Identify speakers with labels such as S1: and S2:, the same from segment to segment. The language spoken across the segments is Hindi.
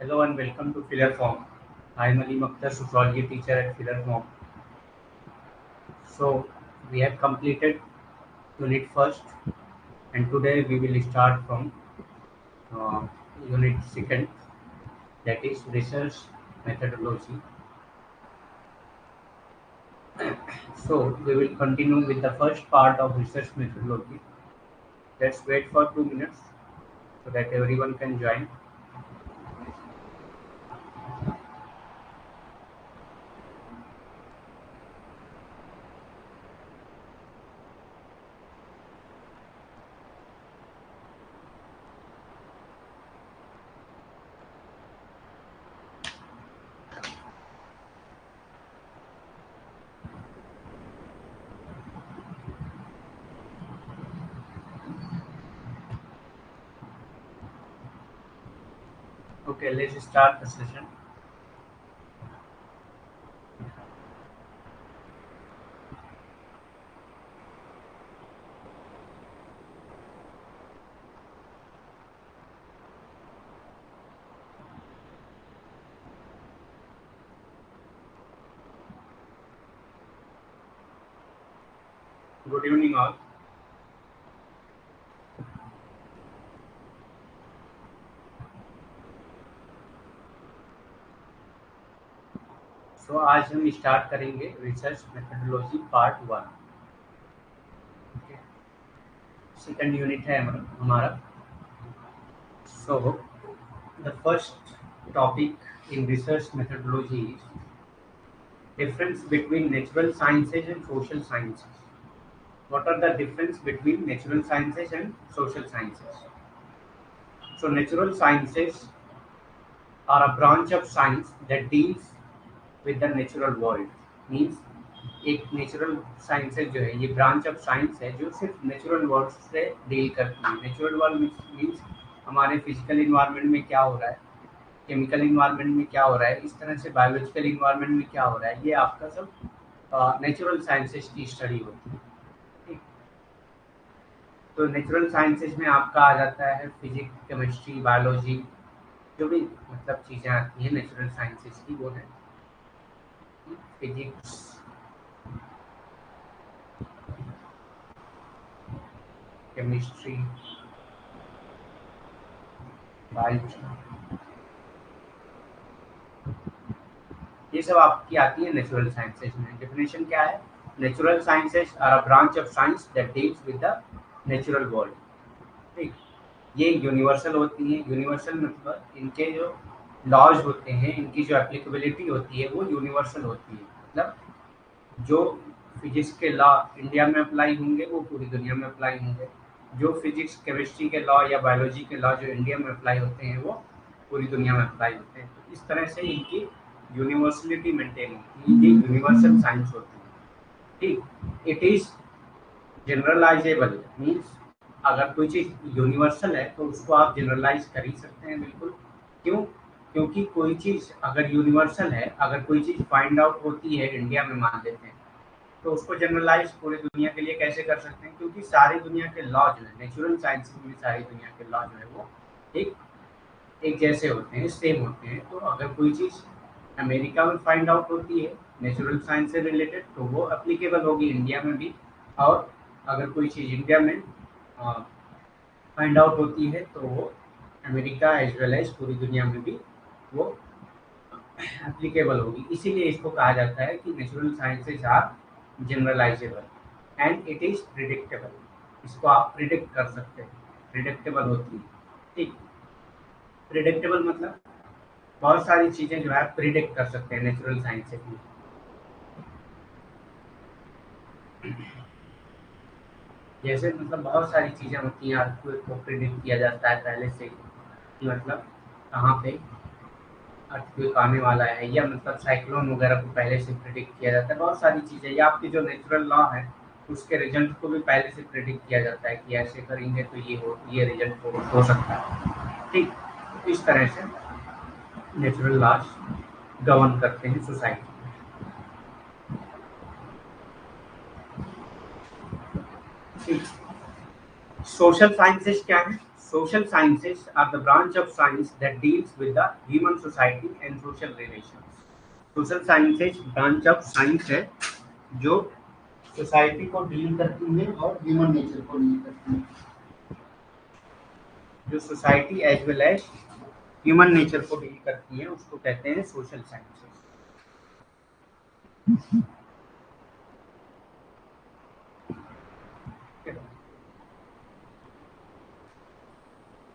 S1: Hello and welcome to Filler Form. I am Ali Akhtar, sociology teacher at Filler Form. So we have completed unit first, and today we will start from unit second, that is research methodology. So we will continue with the first part of research methodology. Let's wait for 2 minutes so that everyone can join. Okay, let's start the session. Good evening all. So आज हम स्टार्ट करेंगे research methodology part 1. Second unit है हमारा. So the first topic in research methodology is difference between natural sciences and social sciences. What are the difference between natural sciences and social sciences? So natural sciences are a branch of science that deals with the natural world. Means एक नेचुरल साइंसेज जो है ये ब्रांच ऑफ साइंस है जो सिर्फ नेचुरल वर्ल्ड से डील करती है. नेचुरल वर्ल्ड मीन्स हमारे फिजिकल इन्वायरमेंट में क्या हो रहा है, केमिकल इन्वायरमेंट में क्या हो रहा है, इस तरह से बायोलॉजिकल इन्वायरमेंट में क्या हो रहा है, ये आपका सब नेचुरल साइंसेज की स्टडी होती है. ठीक. तो नेचुरल साइंसेज में आपका आ जाता है फिजिक्स, केमिस्ट्री, बायोलॉजी, जो भी मतलब चीज़ें आती हैं नेचुरल साइंसेज की वो है फिजिक्स, केमिस्ट्री, बायोलॉजी, ये सब आपकी आती है नेचुरल साइंसेज में. डेफिनेशन क्या है? Natural sciences are a branch of science that deals with the natural world. ठीक. ये यूनिवर्सल होती है. यूनिवर्सल मतलब इनके जो लॉज होते हैं, इनकी जो एप्लीकेबिलिटी होती है वो यूनिवर्सल होती है. मतलब जो फिजिक्स के लॉ इंडिया में अप्लाई होंगे वो पूरी दुनिया में अप्लाई होंगे. जो फिजिक्स, केमिस्ट्री के लॉ या बायोलॉजी के लॉ जो इंडिया में अप्लाई होते हैं वो पूरी दुनिया में अप्लाई होते हैं. तो इस तरह से इनकी यूनिवर्सलिटी मेंटेन होती है. ये यूनिवर्सल साइंस होती है. ठीक. It is जनरलाइजेबल. मीन्स अगर कोई चीज़ यूनिवर्सल है तो उसको आप जनरलाइज कर ही सकते हैं. बिल्कुल. क्यों? क्योंकि कोई चीज़ अगर यूनिवर्सल है, अगर कोई चीज़ फाइंड आउट होती है इंडिया में मान लेते हैं, तो उसको जनरलाइज पूरी दुनिया के लिए कैसे कर सकते हैं? क्योंकि सारी दुनिया के लॉ जो है नेचुरल साइंस में, सारी दुनिया के लॉ जो है वो एक जैसे होते हैं, सेम होते हैं. तो अगर कोई चीज़ अमेरिका में फाइंड आउट होती है नेचुरल साइंस से रिलेटेड तो वो एप्लीकेबल होगी इंडिया में भी. और अगर कोई चीज़ इंडिया में फाइंड आउट होती है तो वो अमेरिका एज वेल एज पूरी दुनिया में भी वो एप्लीकेबल होगी. इसीलिए इसको कहा जाता है कि natural sciences are generalisable and it is predictable. इसको आप प्रिडिक्ट कर सकते हैं. प्रिडिक्टेबल होती है. ठीक. प्रिडिक्टेबल मतलब बहुत सारी चीज़ें जो है प्रिडिक्ट कर सकते हैं नेचुरल साइंस से. जैसे मतलब बहुत सारी चीज़ें होती हैं, अर्थक्वेक को प्रिडिक्ट किया जाता है पहले से कि मतलब कहाँ पे अर्थक्वेक आने वाला है, या मतलब साइक्लोन वगैरह को पहले से प्रिडिक्ट किया जाता है. बहुत सारी चीज़ें, या आपकी जो नेचुरल लॉ है उसके रिजल्ट को भी पहले से प्रिडिक्ट किया जाता है कि ऐसे करेंगे तो ये रिजल्ट हो सकता है. ठीक. तो इस तरह से नेचुरल लॉज गवर्न करते हैं सोसाइटी. सोशल साइंसेज क्या है? social sciences are the branch of science that deals with the human society and social relations. Social sciences branch of science है जो सोसाइटी को डील करती है और ह्यूमन नेचर को डील करती है, जो society as well as human nature को डील करती है उसको कहते हैं social sciences.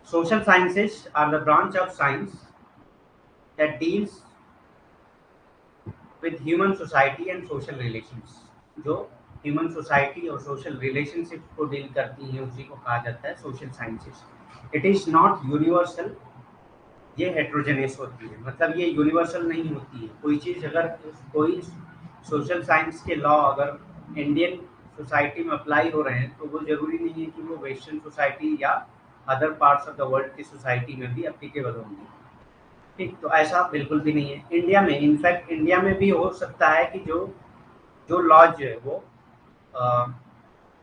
S1: Social sciences are the branch of science that deals with human society and social relations. जो ह्यूमन सोसाइटी और सोशल रिलेशनशिप को डील करती हैं उसी को कहा जाता है social sciences. It is not universal, ये हेट्रोजेनियस होती है, मतलब ये यूनिवर्सल नहीं होती है। कोई चीज़ अगर कोई सोशल साइंस के लॉ अगर इंडियन सोसाइटी में अप्लाई हो रहे हैं तो वो जरूरी नहीं है कि वो वेस्टर्न सोसाइटी या other parts of the world की सोसाइटी में भी अप्लीकेबल होंगी। ठीक, तो ऐसा बिल्कुल भी नहीं है। इंडिया में इनफैक्ट इंडिया में भी हो सकता है कि जो जो लॉज जो है वो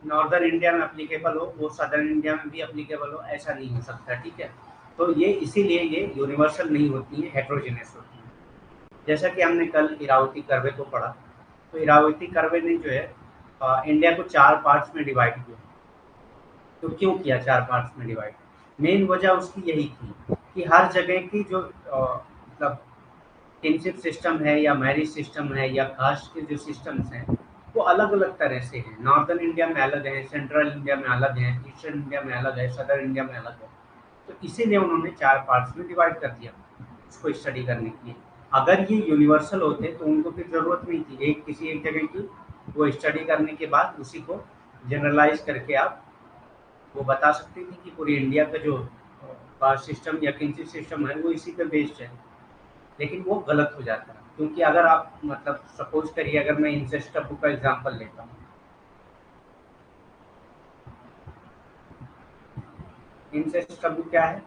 S1: नॉर्दर्न इंडिया में अप्लीकेबल हो वो सदर्न इंडिया में भी अप्लीकेबल हो, ऐसा नहीं हो सकता। ठीक है, तो ये इसीलिए ये यूनिवर्सल नहीं होती है, हेट्रोजेनियस होती है। जैसा कि हमने कल इरावती कर्वे को पढ़ा, तो इरावती कर्वे ने जो है इंडिया को 4 पार्ट्स में डिवाइड किया। तो क्यों किया 4 पार्ट्स में डिवाइड? मेन वजह उसकी यही थी कि हर जगह की जो मतलब किनशिप सिस्टम है या मैरिज सिस्टम है या कास्ट के जो सिस्टम्स हैं वो अलग अलग तरह से हैं। नॉर्दर्न इंडिया में अलग है, सेंट्रल इंडिया में अलग है, ईस्टर्न इंडिया में अलग है, सदर्न इंडिया में अलग है। तो इसीलिए उन्होंने 4 पार्ट्स में डिवाइड कर दिया उसको स्टडी करने के लिए। अगर ये यूनिवर्सल होते तो उनको फिर ज़रूरत नहीं थी एक किसी एक जगह की, वो स्टडी करने के बाद उसी को जनरलाइज करके आप वो बता सकते थे कि पूरी इंडिया का जो कास्ट सिस्टम या किनशिप सिस्टम है वो इसी पे बेस्ड है। लेकिन वो गलत हो जाता है, क्योंकि अगर आप मतलब सपोज करिए अगर मैं इंसेस्ट टबू का एग्जांपल लेता हूँ, इंसेस्ट टबू क्या है?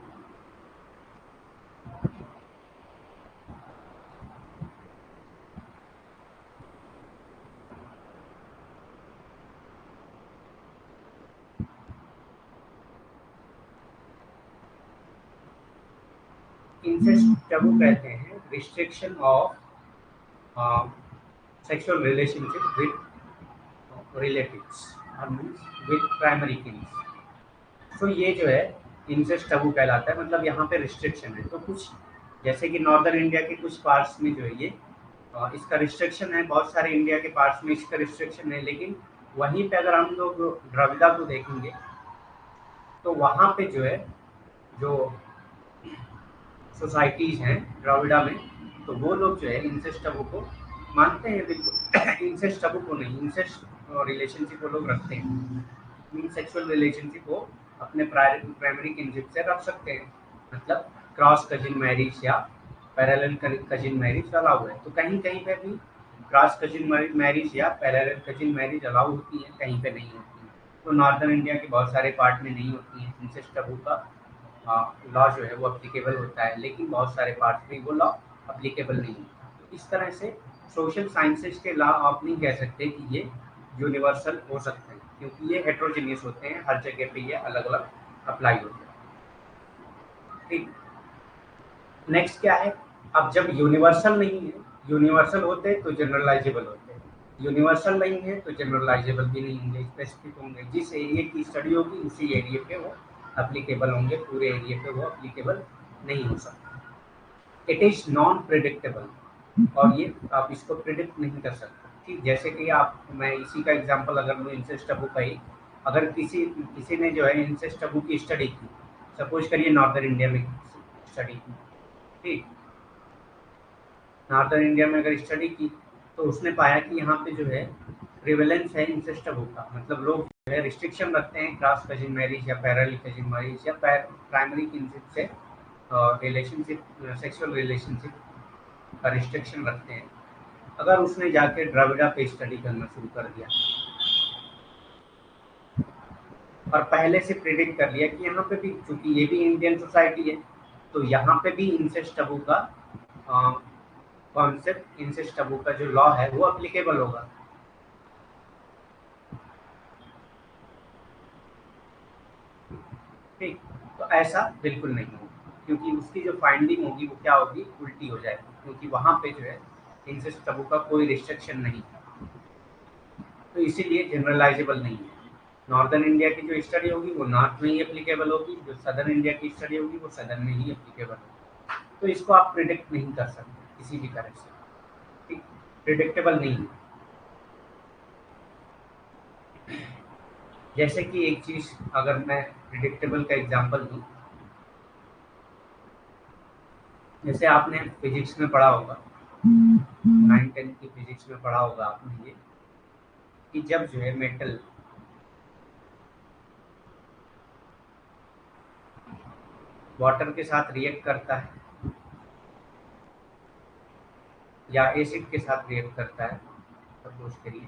S1: इंसेस्ट टबू कहते हैं restriction of sexual relationship with relatives with primary Keynes. तो ये जो है इंसेस्ट टबू कहलाता है, मतलब यहाँ पे रिस्ट्रिक्शन है। तो कुछ जैसे कि नॉर्दर्न इंडिया के कुछ पार्ट्स में जो है ये इसका रिस्ट्रिक्शन है, बहुत सारे इंडिया के पार्ट्स में इसका रिस्ट्रिक्शन है। लेकिन वहीं पे अगर हम लोग द्रविड़ा को देखेंगे तो वहाँ पे जो है जो सोसाइटीज़ हैं द्रविड़ा में, तो वो लोग जो है इंसेस्ट टबू को मानते हैं बिल्कुल। इंसेस्ट टबू को नहीं, इंसेस्ट रिलेशनशिप वो लोग रखते हैं, मीन सेक्सुअल रिलेशनशिप को अपने प्राइमरी किनशिप से रख सकते हैं। मतलब क्रॉस कजिन मैरिज या पैरेलल कजिन मैरिज अलाउ है। तो कहीं कहीं पे भी क्रॉस कजिन मैरिज या पैरेलल कजिन मैरिज अलाउ होती है, कहीं पे नहीं होती है। तो नॉर्दर्न इंडिया के बहुत सारे पार्ट में नहीं होती है इंसेस्ट टबू का लॉ जो है वो अप्लीकेबल होता है, लेकिन बहुत सारे पार्ट्स में वो लॉ अप्लीकेबल नहीं होता। तो इस तरह से सोशल साइंसेज के लॉ आप नहीं कह सकते कि ये यूनिवर्सल हो सकते हैं, क्योंकि ये हेट्रोजेनियस होते हैं, हर जगह पे ये अलग अलग अप्लाई होते हैं। ठीक, नेक्स्ट क्या है? अब जब यूनिवर्सल नहीं है, यूनिवर्सल होते तो जनरलाइजेबल होते, यूनिवर्सल नहीं है तो जनरलाइजेबल भी नहीं होंगे, स्पेसिफिक होंगे। जिस एरिया की स्टडी होगी उसी एरिया पे वो अप्लीकेबल होंगे, पूरे एरिया पे वो अप्लीकेबल नहीं हो सकता। इट इज नॉन प्रिडिक्टेबल, और ये आप इसको प्रिडिक्ट नहीं कर सकते। ठीक, जैसे कि आप, मैं इसी का एग्जांपल अगर लूँ इंसेस्ट टबू का ही, अगर किसी किसी ने जो है इंसेस्ट टबू की स्टडी की, सपोज करिए नॉर्दर्न इंडिया में स्टडी की, ठीक, नॉर्दर्न इंडिया में अगर स्टडी की तो उसने पाया कि यहाँ पे जो है प्रिवेलेंस है इंसेस्ट टबू का, मतलब लोग जो है रिस्ट्रिक्शन रखते हैं क्रॉस कजिन मैरिज या पैरेलल कजिन मैरिज या प्राइमरी किनशिप से रिलेशनशिप, सेक्सुअल रिलेशनशिप का रिस्ट्रिक्शन रखते हैं। अगर उसने जाके द्रविड़ा पे स्टडी करना शुरू कर दिया और पहले से प्रिडिक्ट कर लिया कि यहाँ पे भी, क्योंकि ये भी इंडियन सोसाइटी है, तो यहाँ पे भी इंसेस्ट टबू का कॉन्सेप्ट, इंसेस्ट टबू का जो लॉ है वो अप्लीकेबल होगा। ठीक, तो ऐसा बिल्कुल नहीं होगा, क्योंकि उसकी जो फाइंडिंग होगी वो क्या होगी, उल्टी हो जाएगी, क्योंकि वहाँ पे जो है इंसेस्ट टबू का कोई रिस्ट्रिक्शन नहीं है, तो इसीलिए जनरलाइजेबल नहीं है। नॉर्दर्न इंडिया की जो स्टडी होगी वो नॉर्थ में ही एप्लीकेबल होगी, जो सदर्न इंडिया की स्टडी होगी वो सदर्न में ही एप्लीकेबल होगी। तो इसको आप प्रिडिक्ट नहीं कर सकते किसी भी तरह से, ठीक, प्रिडिक्टेबल नहीं है। जैसे कि एक चीज अगर मैं प्रिडिक्टेबल का एग्जांपल दूं, जैसे आपने फिजिक्स में पढ़ा होगा, 9th-10th की फिजिक्स में पढ़ा होगा आपने ये, कि जब जो है मेटल वाटर के साथ रिएक्ट करता है या एसिड के साथ रिएक्ट करता है, सपोज करिए,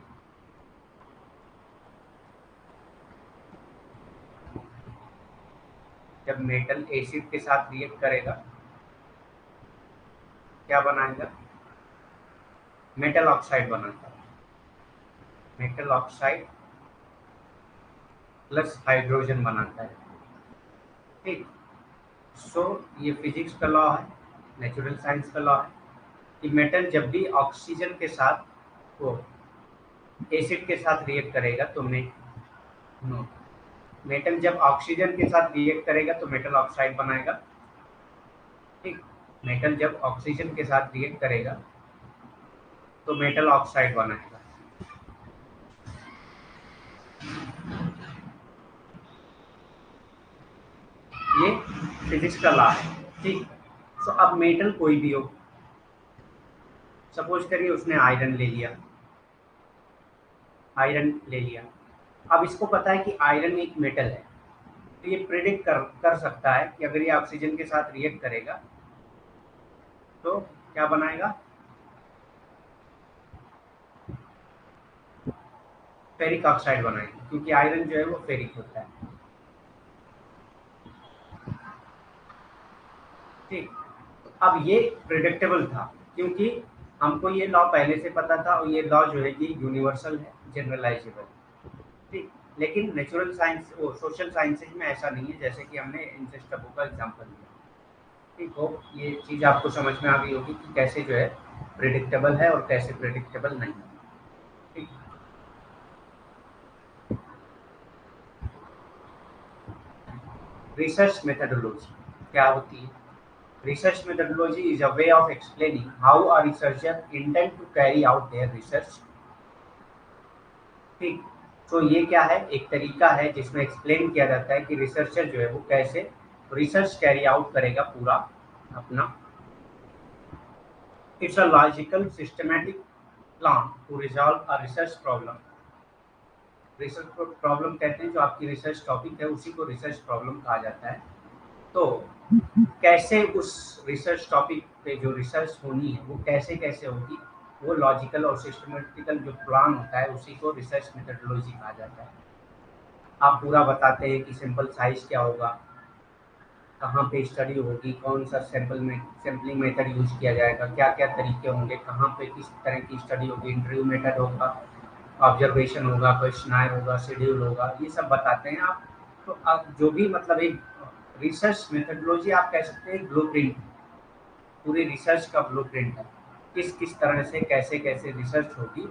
S1: जब मेटल एसिड के साथ रिएक्ट करेगा क्या बनाएगा, मेटल ऑक्साइड बनाता है, मेटल ऑक्साइड प्लस हाइड्रोजन बनाता है, ठीक। सो ये फिजिक्स का लॉ है, नेचुरल साइंस का लॉ है कि मेटल जब भी ऑक्सीजन के साथ वो एसिड के साथ रिएक्ट करेगा तो मेटल जब ऑक्सीजन के साथ रिएक्ट करेगा तो मेटल ऑक्साइड बनाएगा, ठीक। मेटल जब ऑक्सीजन के साथ रिएक्ट करेगा तो मेटल ऑक्साइड बनाएगा। ये फिजिक्स का लॉ है, ठीक। सो अब मेटल कोई भी हो, सपोज करिए उसने आयरन ले लिया, आयरन ले लिया, अब इसको पता है कि आयरन एक मेटल है, तो ये प्रिडिक्ट कर सकता है कि अगर ये ऑक्सीजन के साथ रिएक्ट करेगा तो क्या बनाएगा, फेरिक ऑक्साइड बनाएगा, क्योंकि आयरन जो है वो फेरिक होता है, ठीक। अब ये प्रिडिक्टेबल था क्योंकि हमको ये लॉ पहले से पता था और ये लॉ जो है कि यूनिवर्सल है, जनरलाइजेबल, ठीक। लेकिन नेचुरल साइंस और सोशल साइंसेज में ऐसा नहीं है, जैसे कि हमने इंसेस्ट टबू का एग्जांपल दिया, ठीक हो। ये चीज़ आपको समझ में आ गई होगी कि कैसे जो है प्रिडिक्टेबल है और कैसे प्रिडिक्टेबल नहीं है, ठीक। रिसर्च मेथडोलॉजी क्या होती है, research methodology is a way of explaining how a researcher intend to carry out their research, ठीक। तो ये क्या है, एक तरीका है जिसमें एक्सप्लेन किया जाता है कि रिसर्चर जो है वो कैसे रिसर्च कैरी आउट करेगा पूरा अपना। It's a logical systematic plan to resolve a research problem. Research problem कहते हैं, जो आपकी रिसर्च टॉपिक है उसी को रिसर्च प्रॉब्लम कहा जाता है। तो कैसे उस रिसर्च टॉपिक पे जो रिसर्च होनी है वो कैसे कैसे होगी, वो लॉजिकल और सिस्टमेटिकल जो प्लान होता है उसी को रिसर्च मेथडोलॉजी कहा जाता है। आप पूरा बताते हैं कि सिंपल साइज क्या होगा, कहाँ पे स्टडी होगी, कौन सा सैम्पलिंग मेथड यूज किया जाएगा, क्या क्या तरीके होंगे, कहाँ पे किस तरह की स्टडी होगी, इंटरव्यू मेथड होगा, ऑब्जर्वेशन होगा, क्वेश्चनायर होगा, शेड्यूल होगा, ये सब बताते हैं आप। तो आप जो भी मतलब एक रिसर्च मेथडोलॉजी आप कह सकते हैं ब्लूप्रिंट, पूरी रिसर्च का ब्लूप्रिंट है, किस किस तरह से कैसे कैसे रिसर्च होगी,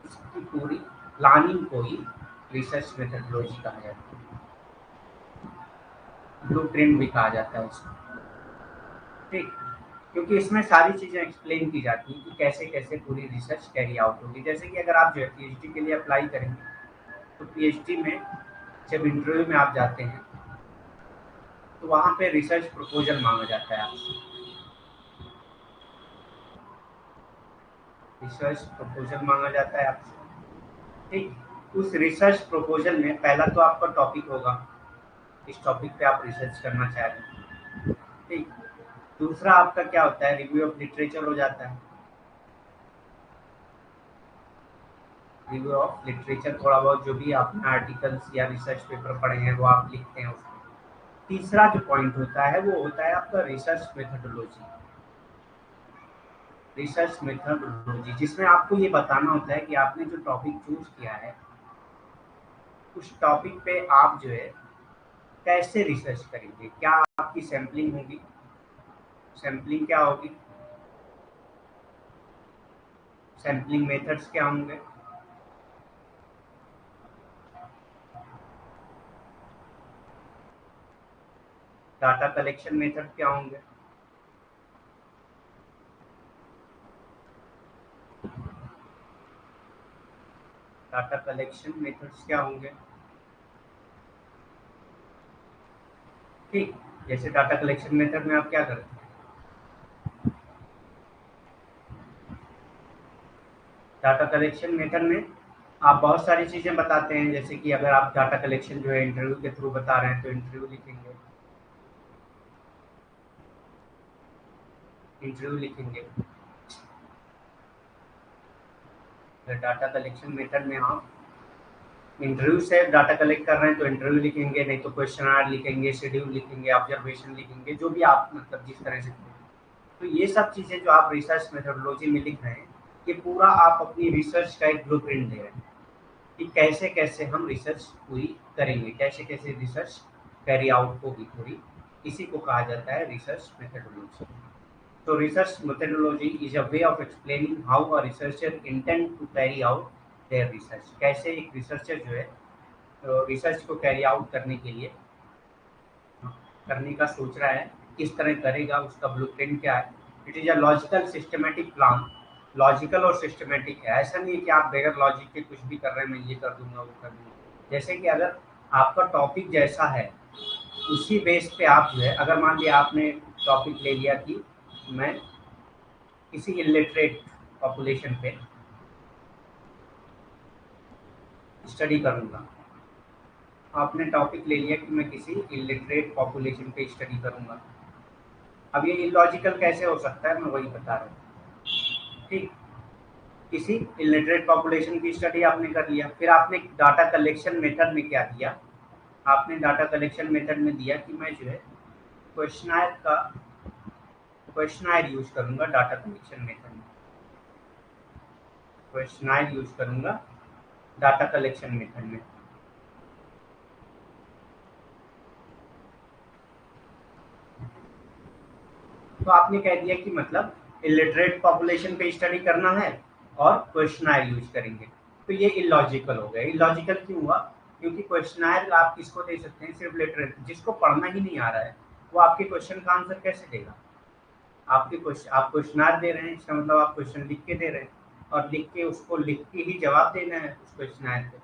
S1: इसकी पूरी प्लानिंग को ही रिसर्च मेथडोलॉजी कहा जाता है, ब्लूप्रिंट भी कहा जाता है इसको, ठीक। क्योंकि इसमें सारी चीज़ें एक्सप्लेन की जाती हैं कि कैसे कैसे पूरी रिसर्च कैरी आउट होगी। जैसे कि अगर आप जो है पीएचडी के लिए अप्लाई करेंगे तो पीएचडी में जब इंटरव्यू में आप जाते हैं तो वहाँ पे रिसर्च प्रपोजल मांगा जाता है आपसे, रिसर्च प्रपोजल मांगा जाता है आपसे, ठीक। उस रिसर्च प्रपोजल में पहला तो आपका टॉपिक होगा, इस टॉपिक पे आप रिसर्च करना चाह रहे हैं, ठीक। दूसरा आपका क्या होता है, रिव्यू ऑफ लिटरेचर हो जाता है, रिव्यू ऑफ लिटरेचर, थोड़ा बहुत जो भी आपने आर्टिकल्स या रिसर्च पेपर पढ़े हैं वो आप लिखते हैं उसमें। तीसरा जो पॉइंट होता है वो होता है आपका रिसर्च मेथडोलॉजी, रिसर्च मेथडोलॉजी जिसमें आपको ये बताना होता है कि आपने जो टॉपिक चूज किया है उस टॉपिक पे आप जो है कैसे रिसर्च करेंगे, क्या आपकी सैम्पलिंग होगी, सैम्पलिंग क्या होगी, सैम्पलिंग मेथड्स क्या होंगे, डाटा कलेक्शन मेथड क्या होंगे, डाटा कलेक्शन मेथड्स क्या होंगे। ठीक, जैसे डाटा कलेक्शन मेथड में आप क्या करते हैं, डाटा कलेक्शन मेथड में आप बहुत सारी चीज़ें बताते हैं, जैसे कि अगर आप डाटा कलेक्शन जो है इंटरव्यू के थ्रू बता रहे हैं तो इंटरव्यू लिखेंगे, इंटरव्यू लिखेंगे। डाटा कलेक्शन मेथड में आप इंटरव्यू से डाटा कलेक्ट कर रहे हैं तो इंटरव्यू लिखेंगे, नहीं तो क्वेश्चन लिखेंगे, शेड्यूल लिखेंगे, ऑब्जर्वेशन लिखेंगे, जो भी आप मतलब जिस तरह से। तो ये सब चीज़ें जो आप रिसर्च मेथोडोलॉजी में लिख रहे हैं, ये पूरा आप अपनी रिसर्च का एक ब्लूप्रिंट दे रहे हैं कि कैसे कैसे हम रिसर्च पूरी करेंगे, कैसे कैसे रिसर्च कैरी आउट होगी पूरी। इसी को कहा जाता है रिसर्च मेथोडोलॉजी। तो research methodology is a way of explaining how a researcher intend to carry out their research. कैसे एक रिसर्चर जो है तो रिसर्च को कैरी आउट करने के लिए करने का सोच रहा है, किस तरह करेगा, उसका ब्लूप्रिंट क्या है। It is a logical systematic plan. Logical और सिस्टमैटिक है, ऐसा नहीं है कि आप बगैर लॉजिक के कुछ भी कर रहे हैं, मैं ये कर दूंगा वो कर दूंगा। जैसे कि अगर आपका टॉपिक जैसा है उसी बेस पे आप जो है, अगर मान लिया आपने टॉपिक ले लिया कि मैं किसी इलिटरेट पॉपुलेशन पे स्टडी करूंगा, आपने टॉपिक ले लिया कि मैं किसी इलिटरेट पॉपुलेशन पे स्टडी करूंगा। अब ये इलॉजिकल कैसे हो सकता है, मैं वही बता रहा हूँ। ठीक, किसी इलिटरेट पॉपुलेशन की स्टडी आपने कर लिया, फिर आपने डाटा कलेक्शन मेथड में क्या दिया, आपने डाटा कलेक्शन मेथड में दिया कि मैं जो है क्वेश्चनायर का क्वेश्चनायर यूज करूंगा डाटा कलेक्शन मेथड में, क्वेश्चनायर यूज करूंगा डाटा कलेक्शन मेथड में। तो आपने कह दिया कि मतलब इलिटरेट पॉपुलेशन पे स्टडी करना है और क्वेश्चनायर यूज करेंगे, तो ये इलॉजिकल हो गया। इलॉजिकल क्यों हुआ, क्योंकि क्वेश्चनायर आप किसको दे सकते हैं, सिर्फ लिटरेट, जिसको पढ़ना ही नहीं आ रहा है वो आपके क्वेश्चन का आंसर कैसे देगा। आपके क्वेश्चन, आप क्वेश्चनायर दे रहे हैं, इसका मतलब आप क्वेश्चन लिख के दे रहे हैं, और लिख के उसको लिख के ही जवाब देना है उस क्वेश्चनायर पे।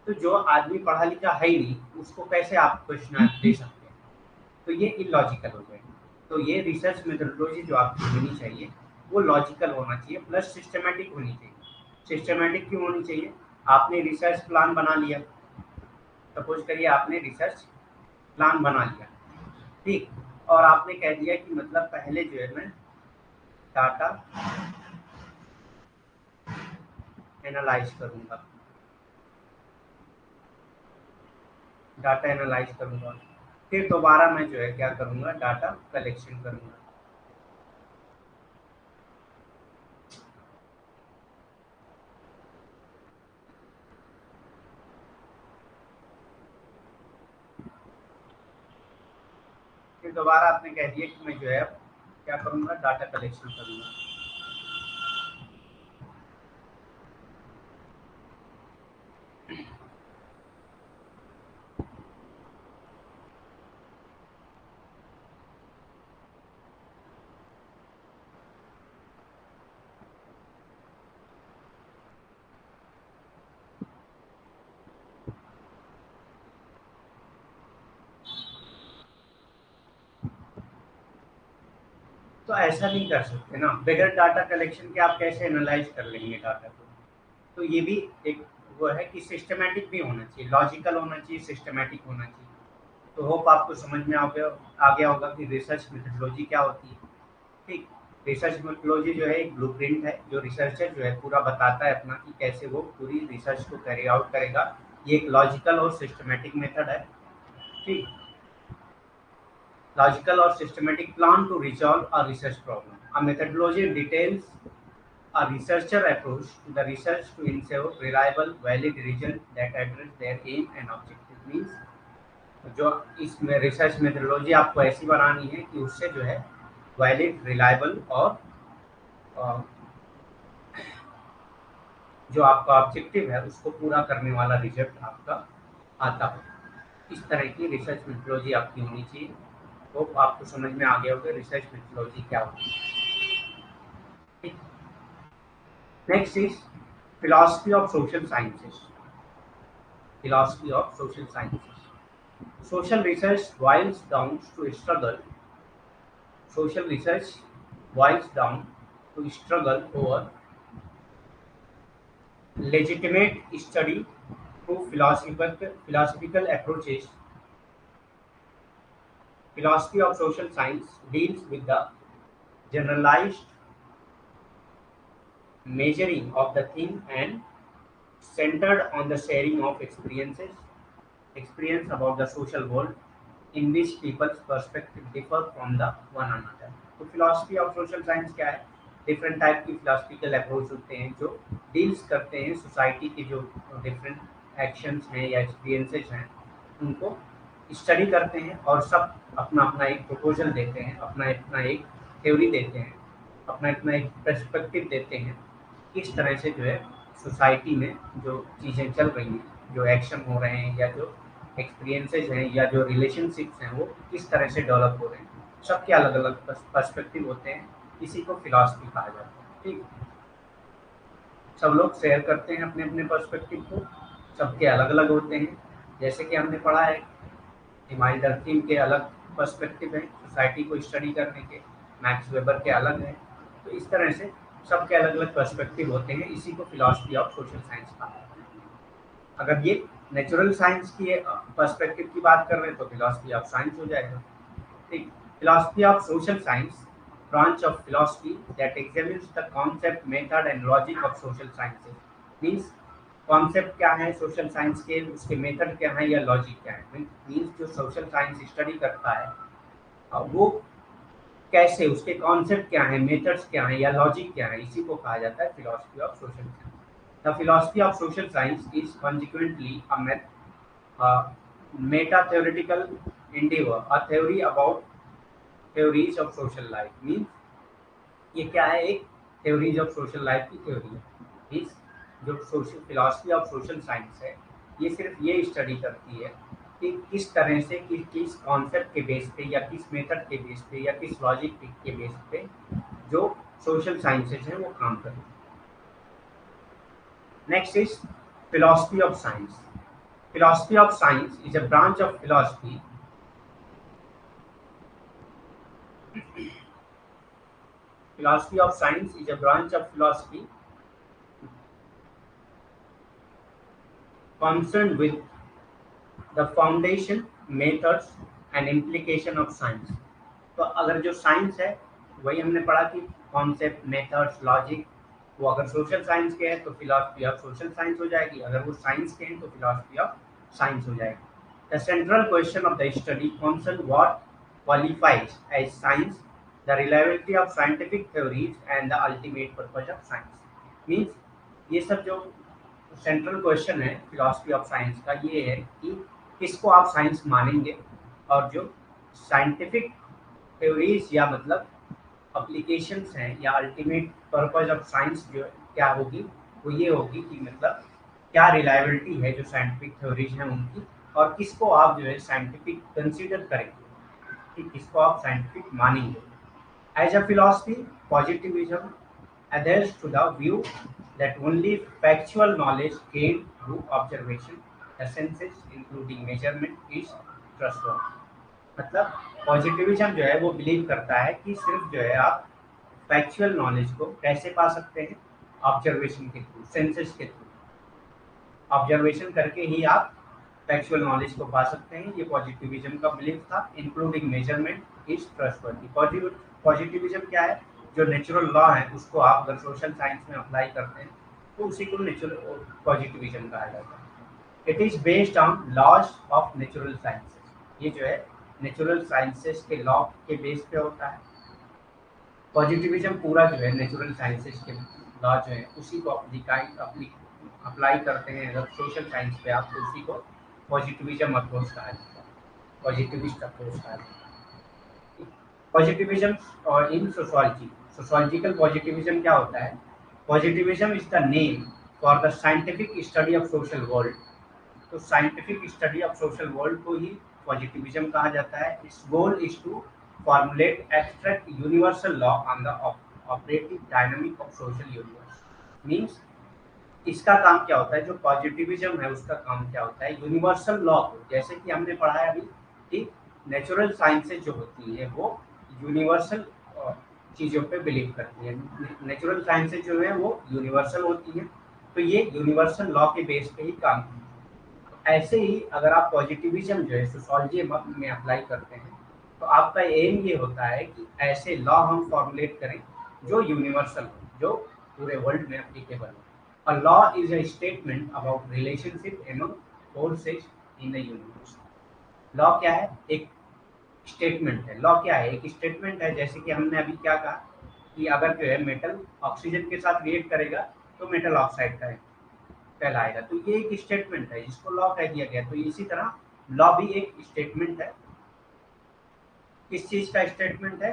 S1: तो जो आदमी पढ़ा लिखा है ही नहीं, उसको कैसे आप क्वेश्चनायर दे सकते हैं। तो ये इलॉजिकल हो जाएगा। तो ये रिसर्च मेथोडोलॉजी जो आपकी होनी चाहिए वो लॉजिकल होना चाहिए, प्लस सिस्टमैटिक होनी चाहिए। सिस्टमैटिक क्यों होनी चाहिए, आपने रिसर्च प्लान बना लिया, सपोज करिए आपने रिसर्च प्लान बना लिया, ठीक, और आपने कह दिया कि मतलब पहले जो है मैं डाटा एनालाइज करूंगा, डाटा एनालाइज करूंगा, फिर दोबारा मैं जो है क्या करूंगा, डाटा कलेक्शन करूंगा। फिर दोबारा आपने कह दिया कि मैं जो है अब क्या करूंगा, डाटा कलेक्शन करूंगा। तो ऐसा नहीं कर सकते ना, बगैर डाटा कलेक्शन के आप कैसे एनालाइज कर लेंगे डाटा को। तो ये भी एक वो है कि सिस्टमैटिक भी होना चाहिए, लॉजिकल होना चाहिए, सिस्टमैटिक होना चाहिए। तो होप आपको समझ में आ गया होगा कि रिसर्च मेथोडोलॉजी क्या होती है। ठीक, रिसर्च मेथोडोलॉजी जो है एक ब्लूप्रिंट है, जो रिसर्चर जो है पूरा बताता है अपना कि कैसे वो पूरी रिसर्च को कैरी आउट करेगा। ये एक लॉजिकल और सिस्टमैटिक मेथड है। ठीक, logical or systematic plan to resolve a research problem. A methodology details a researcher approach to the research to ensure reliable, valid results that address their aim and objective. Means जो इसमें रिसर्च मेथोडोलॉजी आपको ऐसी बनानी है कि उससे जो है वैलिड, रिलायबल और अ, जो आपका ऑब्जेक्टिव है उसको पूरा करने वाला रिजल्ट आपका आता हो। इस तरह की रिसर्च मेथोडोलॉजी आपकी होनी चाहिए। तो आपको समझ में आ गया होगा रिसर्च मेथोडोलॉजी क्या होती है। Next is philosophy of social sciences. Philosophy of social sciences, social research boils down to struggle. Social research boils down to struggle over legitimate study through philosophical approaches. Philosophy of social science deals with the generalized measuring of the thing and centered on the sharing of experience about the social world in which people's perspective differ from the one another. तो फिलोसफी ऑफ सोशल साइंस क्या है? डिफरेंट टाइप की फिलोसफिकल अप्रोच होते हैं जो डील्स करते हैं सोसाइटी के जो डिफरेंट एक्शंस हैं या एक्सपीरियंसेस हैं उनको स्टडी करते हैं और सब अपना अपना एक प्रपोजल देते हैं, अपना अपना एक थ्योरी देते हैं, अपना अपना एक पर्सपेक्टिव देते हैं। किस तरह से जो है सोसाइटी में जो चीज़ें चल रही हैं, जो एक्शन हो रहे हैं या जो एक्सपीरियंसेस हैं या जो रिलेशनशिप्स हैं वो किस तरह से डेवलप हो रहे हैं, सबके अलग अलग पर्सपेक्टिव होते हैं। इसी को फिलॉसफी कहा जाता है। ठीक, सब लोग शेयर करते हैं अपने अपने पर्सपेक्टिव को, सबके अलग अलग होते हैं। जैसे कि हमने पढ़ा है हमारी थीम के अलग पर्सपेक्टिव हैं सोसाइटी को स्टडी करने के, मैक्स वेबर के अलग हैं। तो इस तरह से सबके अलग अलग पर्सपेक्टिव होते हैं, इसी को फिलॉसफी ऑफ सोशल साइंस कहा जाता है। अगर ये नेचुरल साइंस की पर्सपेक्टिव की बात कर रहे हैं तो फिलॉसफी ऑफ साइंस हो जाएगा। ठीक, philosophy of social science, branch of philosophy that examines the concept, method and logic of social sciences. Means concept क्या है सोशल साइंस के, उसके मेथड क्या है या लॉजिक क्या है। मीन्स जो सोशल साइंस स्टडी करता है वो कैसे, उसके कॉन्सेप्ट क्या है, मेथड्स क्या है या लॉजिक क्या है, इसी को कहा जाता है philosophy of social science. The philosophy of social science is consequently meta theoretical endeavor, a theory about theories of social life। Means ये क्या है, एक theories of social life की थ्योरी है। मीन्स जो social philosophy of social science है ये सिर्फ ये स्टडी करती है कि किस तरह से किस कॉन्सेप्ट के बेस पे या किस मेथड के बेस पे या किस लॉजिक के बेस पे जो सोशल साइंसेज हैं वो काम करें। Next is philosophy of science. Philosophy of science is a branch of philosophy. Philosophy of science is a branch of philosophy concerned with the foundation, methods and implication of science। तो अगर जो साइंस है वही हमने पढ़ा कि कॉन्सेप्ट, मेथड्स, लॉजिक, वो अगर सोशल साइंस के हैं तो फिलॉसफी ऑफ सोशल साइंस हो जाएगी, अगर वो साइंस के हैं तो फिलॉसफी ऑफ साइंस हो जाएगी। The central question of the study concern what qualifies as science, the reliability of scientific theories and the ultimate purpose of science. Means ये सब जो सेंट्रल क्वेश्चन है फिलॉसफी ऑफ साइंस का ये है कि किसको आप साइंस मानेंगे और जो साइंटिफिक थ्योरीज या मतलब अप्लीकेशंस हैं या अल्टीमेट पर्पज ऑफ साइंस जो क्या होगी वो ये होगी कि मतलब क्या रिलायबिलिटी है जो साइंटिफिक थ्योरीज हैं उनकी, और किसको आप जो है साइंटिफिक कंसीडर करेंगे कि किसको आप साइंटिफिक मानेंगे। As a philosophy positivism adheres to the view that only factual knowledge gained through observation, the senses including measurement, is trustworthy। मतलब पॉजिटिविज्म जो है वो बिलीव करता है कि सिर्फ जो है आप फैक्चुअल नॉलेज को कैसे पा सकते हैं, ऑब्जर्वेशन के थ्रू, सेंसेस के थ्रू, ऑब्जर्वेशन करके ही आप फैक्चुअल नॉलेज को पा सकते हैं। ये पॉजिटिविज्म का बिलीफ था। Including measurement is trustworthy. Positivism क्या है, जो नेचुरल लॉ है उसको आप अगर सोशल साइंस में अप्लाई करते हैं तो उसी को नेचुरल पॉजिटिविज्म कहा जाता है। It is based on laws of natural sciences. ये जो है नेचुरल साइंसेस के लॉ के बेस पे होता है। पॉजिटिविज्म पूरा जो है नेचुरल साइंसेस के लॉ जो है उसी को अप्लाई करते हैं अगर सोशल साइंस पे आप, तो उसी को पॉजिटिविज्म अप्रोच कहा जाता है। पॉजिटिविस्ट अप्रोच आ रही है। पॉजिटिविज्म और इन सोशोलॉजी, सोशोलॉजिकल पॉजिटिविज्म क्या होता है? Positivism is the name for the scientific study of social world. तो scientific study of social world को ही पॉजिटिविज्म कहा जाता है। Its goal is to formulate abstract universal law on the operative dynamic of social universe. Means इसका काम क्या होता है, जो पॉजिटिविज्म है उसका काम क्या होता है, यूनिवर्सल लॉ को, जैसे कि हमने पढ़ा है अभी कि नेचुरल साइंसेज जो होती है वो यूनिवर्सल चीज़ों पे बिलीव करती है। नेचुरल साइंसेज जो है वो यूनिवर्सल होती हैं, तो ये यूनिवर्सल लॉ के बेस पे ही काम करती है। तो ऐसे ही अगर आप पॉजिटिविज्म जो है सोशोलॉजी में अप्लाई करते हैं तो आपका एम ये होता है कि ऐसे लॉ हम फॉर्मुलेट करें जो यूनिवर्सल हो, जो पूरे वर्ल्ड में एप्लीकेबल हो। A law is a statement about relationship among forces in the universe. Law क्या है? एक स्टेटमेंट है। लॉ क्या है? एक स्टेटमेंट है। जैसे कि हमने अभी क्या कहा कि अगर जो है मेटल ऑक्सीजन के साथ रिएक्ट करेगा तो मेटल ऑक्साइड का कहलाएगा। तो ये एक स्टेटमेंट है जिसको लॉ कह दिया गया। तो इसी तरह लॉ भी एक स्टेटमेंट है। किस चीज का स्टेटमेंट है?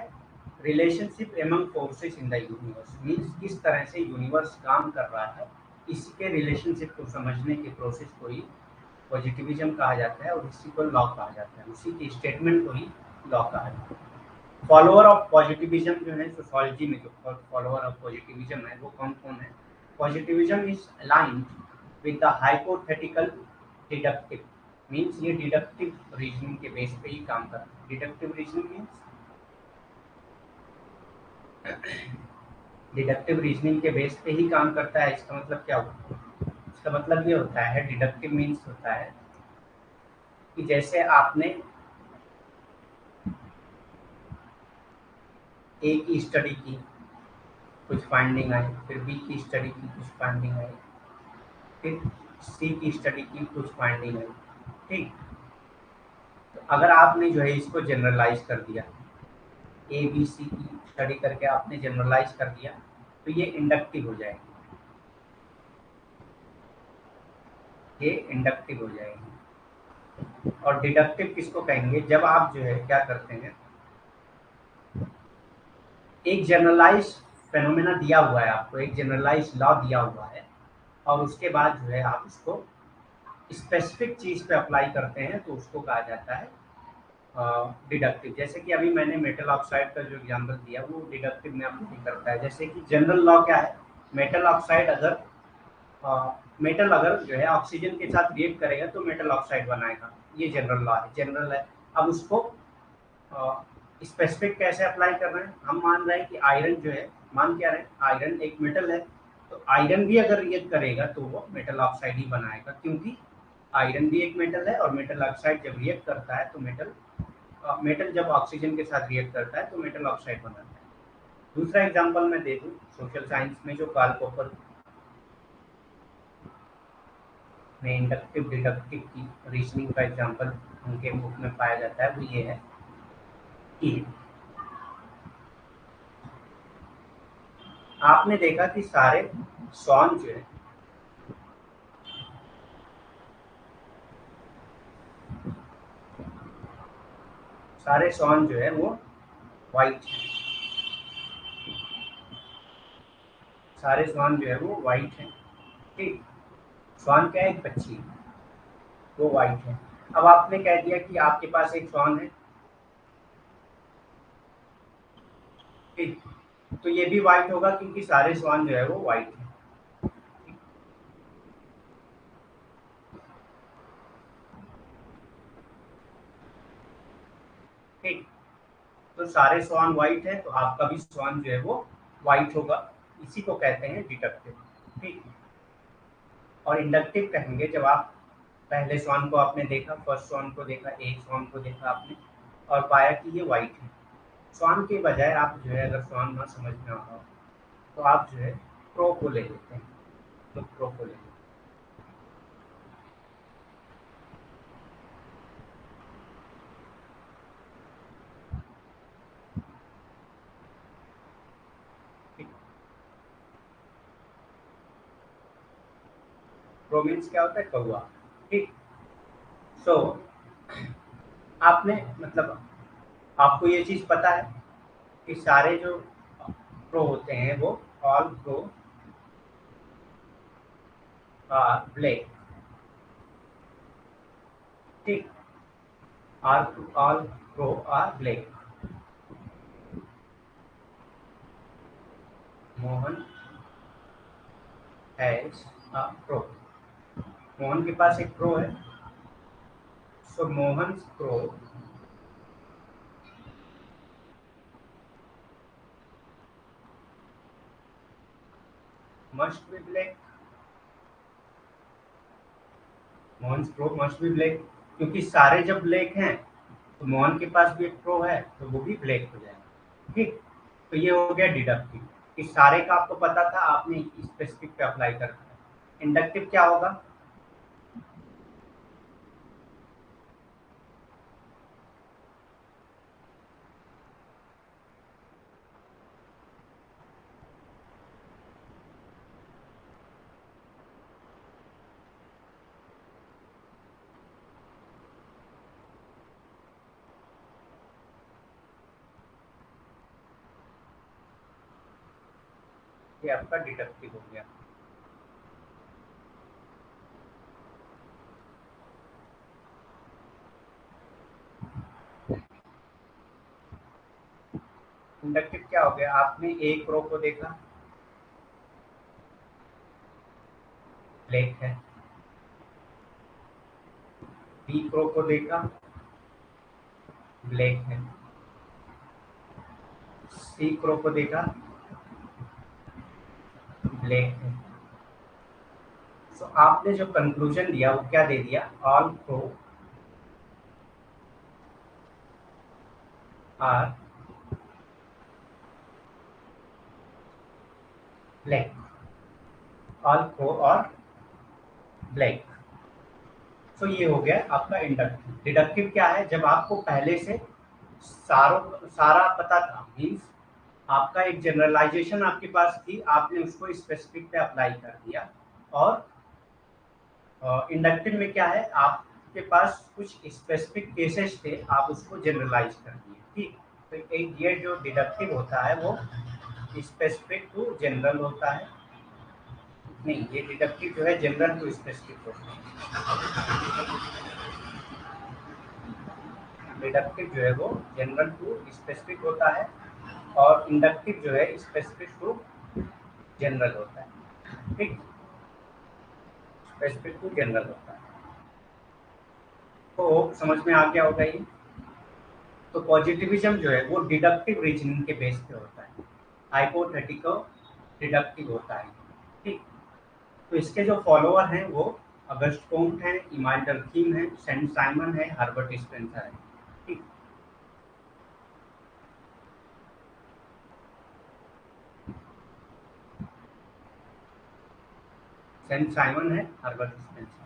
S1: Relationship among forces in the universe. Means किस तरह से यूनिवर्स काम कर रहा है, इसी के रिलेशनशिप को समझने के प्रोसेस को ही पॉजिटिविज्म कहा जाता है और इसी को लॉ कहा जाता है। उसी के स्टेटमेंट को ही लॉ कहा जाता है। फॉलोअर ऑफ पॉजिटिविज्म जो है सोशोलॉजी में, जो फॉलोअर ऑफ पॉजिटिविज्म है वो कौन कौन है? Positivism is aligned with the hypothetical deductive. Means ये डिडक्टिव रीजनिंग के बेस पे ही काम करता है। Deductive reasoning means deductive reasoning के बेस पे ही काम करता है। इसका मतलब क्या होता है? इसका मतलब ये होता है, डिडक्टिव मीन्स होता है कि जैसे आपने ए की स्टडी की, कुछ फाइंडिंग आई, फिर बी की स्टडी की, कुछ फाइंडिंग आई, फिर सी की स्टडी की, कुछ फाइंडिंग आई। ठीक, तो अगर आपने जो है इसको जनरलाइज कर दिया, ए बी सी की स्टडी करके आपने जनरलाइज कर दिया, तो ये इंडक्टिव हो जाएगी। ये इंडक्टिव हो जाएगी। और डिडक्टिव किसको कहेंगे? जब आप जो है क्या करते हैं, एक जनरलाइज फेनोमेना दिया हुआ है आपको, एक जनरलाइज लॉ दिया हुआ है, और उसके बाद जो है आप उसको स्पेसिफिक चीज पे अप्लाई करते हैं तो उसको कहा जाता है डिडक्टिव। जैसे कि अभी मैंने मेटल ऑक्साइड का जो एग्जांपल दिया वो डिडक्टिव में अप्लाई करता है। जैसे कि जनरल लॉ क्या है? मेटल ऑक्साइड अगर मेटल अगर जो है ऑक्सीजन के साथ रिएक्ट करेगा तो मेटल ऑक्साइड बनाएगा। ये जनरल लॉ है, जनरल है। अब उसको स्पेसिफिक कैसे अप्लाई कर रहे हैं? हम मान रहे हैं कि आयरन जो है, मान क्या रहे हैं, आयरन एक मेटल है, तो आयरन भी अगर रिएक्ट करेगा तो वो मेटल ऑक्साइड ही बनाएगा, क्योंकि आयरन भी एक मेटल है और मेटल ऑक्साइड जब रिएक्ट करता है तो मेटल जब ऑक्सीजन के साथ रिएक्ट करता है तो मेटल ऑक्साइड बनाता है। दूसरा एग्जांपल मैं दे दूं, सोशल साइंस में जो कार्ल पॉपर में इंडक्टिव डिडक्टिव की रीजनिंग का एग्जांपल उनके बुक में पाया जाता है, वो ये है कि आपने देखा कि सारे सॉन्ग जो है, सारे सॉन्ग जो है वो वाइट है। सारे स्वान जो है वो वाइट है। ठीक, स्वान क्या है? एक पक्षी, वो वाइट है। अब आपने कह दिया कि आपके पास एक स्वान है, ठीक, तो ये भी वाइट होगा क्योंकि सारे स्वान जो है वो वाइट है। ठीक, तो सारे स्वान वाइट है तो आपका भी स्वान जो है वो वाइट होगा। इसी को कहते हैं डिडक्टिव। ठीक, और इंडक्टिव कहेंगे जब आप पहले स्वान को आपने देखा, फर्स्ट स्वान को देखा, एक स्वान को देखा आपने और पाया कि ये वाइट है। स्वान के बजाय आप जो है, अगर स्वान ना समझ में आता हो तो आप जो है प्रो को ले लेते हैं, तो प्रो को ले लेते हैं। ठीक, प्रो मीन्स क्या होता है? कौआ। ठीक, सो आपने मतलब आपको ये चीज पता है कि सारे जो प्रो होते हैं वो ऑल प्रो आर ब्लैक, ठीक, all pro are black. Mohan has a crow, Mohan के पास एक प्रो है, so Mohan crow must be black, Mohan crow must be black, क्योंकि सारे जब ब्लैक हैं तो मोहन के पास भी एक प्रो है तो वो भी ब्लैक हो जाएगा, ठीक। तो ये हो गया डिडक्टिव कि सारे का आपको पता था, आपने स्पेसिफिक पे अप्लाई कर दिया। इंडक्टिव क्या होगा? ये आपका डिडक्टिव हो गया। इंडक्टिव क्या हो गया? आपने एक रो को देखा ब्लैक है, बी रो को देखा ब्लैक है, सी रो को देखा ब्लैक है। तो आपने जो कंक्लूजन दिया वो क्या दे दिया? All pro are black, all प्रो और ब्लैक। तो ये हो गया आपका इंडक्टिव। डिडक्टिव क्या है? जब आपको पहले से सारा पता था, मीन्स आपका एक जनरलाइजेशन आपके पास थी, आपने उसको स्पेसिफिक पे अप्लाई कर दिया। और इंडक्टिव में क्या है? आपके पास कुछ स्पेसिफिक केसेस थे, आप उसको जनरलाइज कर दिए, ठीक। तो एक ये जो डिडक्टिव होता है वो स्पेसिफिक टू जनरल होता है, नहीं ये डिडक्टिव जो है जनरल टू स्पेसिफिक होता है। डिडक्टिव जो है वो जनरल टू स्पेसिफिक होता है और इंडक्टिव जो है स्पेसिफिक टू जनरल होता है, ठीक। स्पेसिफिक टू जनरल होता है। तो समझ में आ गया होगा ये। तो पॉजिटिविज्म जो है वो डिडक्टिव रीजनिंग के बेस पे होता है, हाइपोथेटिकल डिडक्टिव होता है, ठीक। तो इसके जो फॉलोअर हैं वो अगस्ट कोम्ट है, इमाइल डर्कीम है, सेंट साइमन है, हर्बर्ट स्पेंसर है, ठीक। सेंट साइमन है, Herbert Spencer.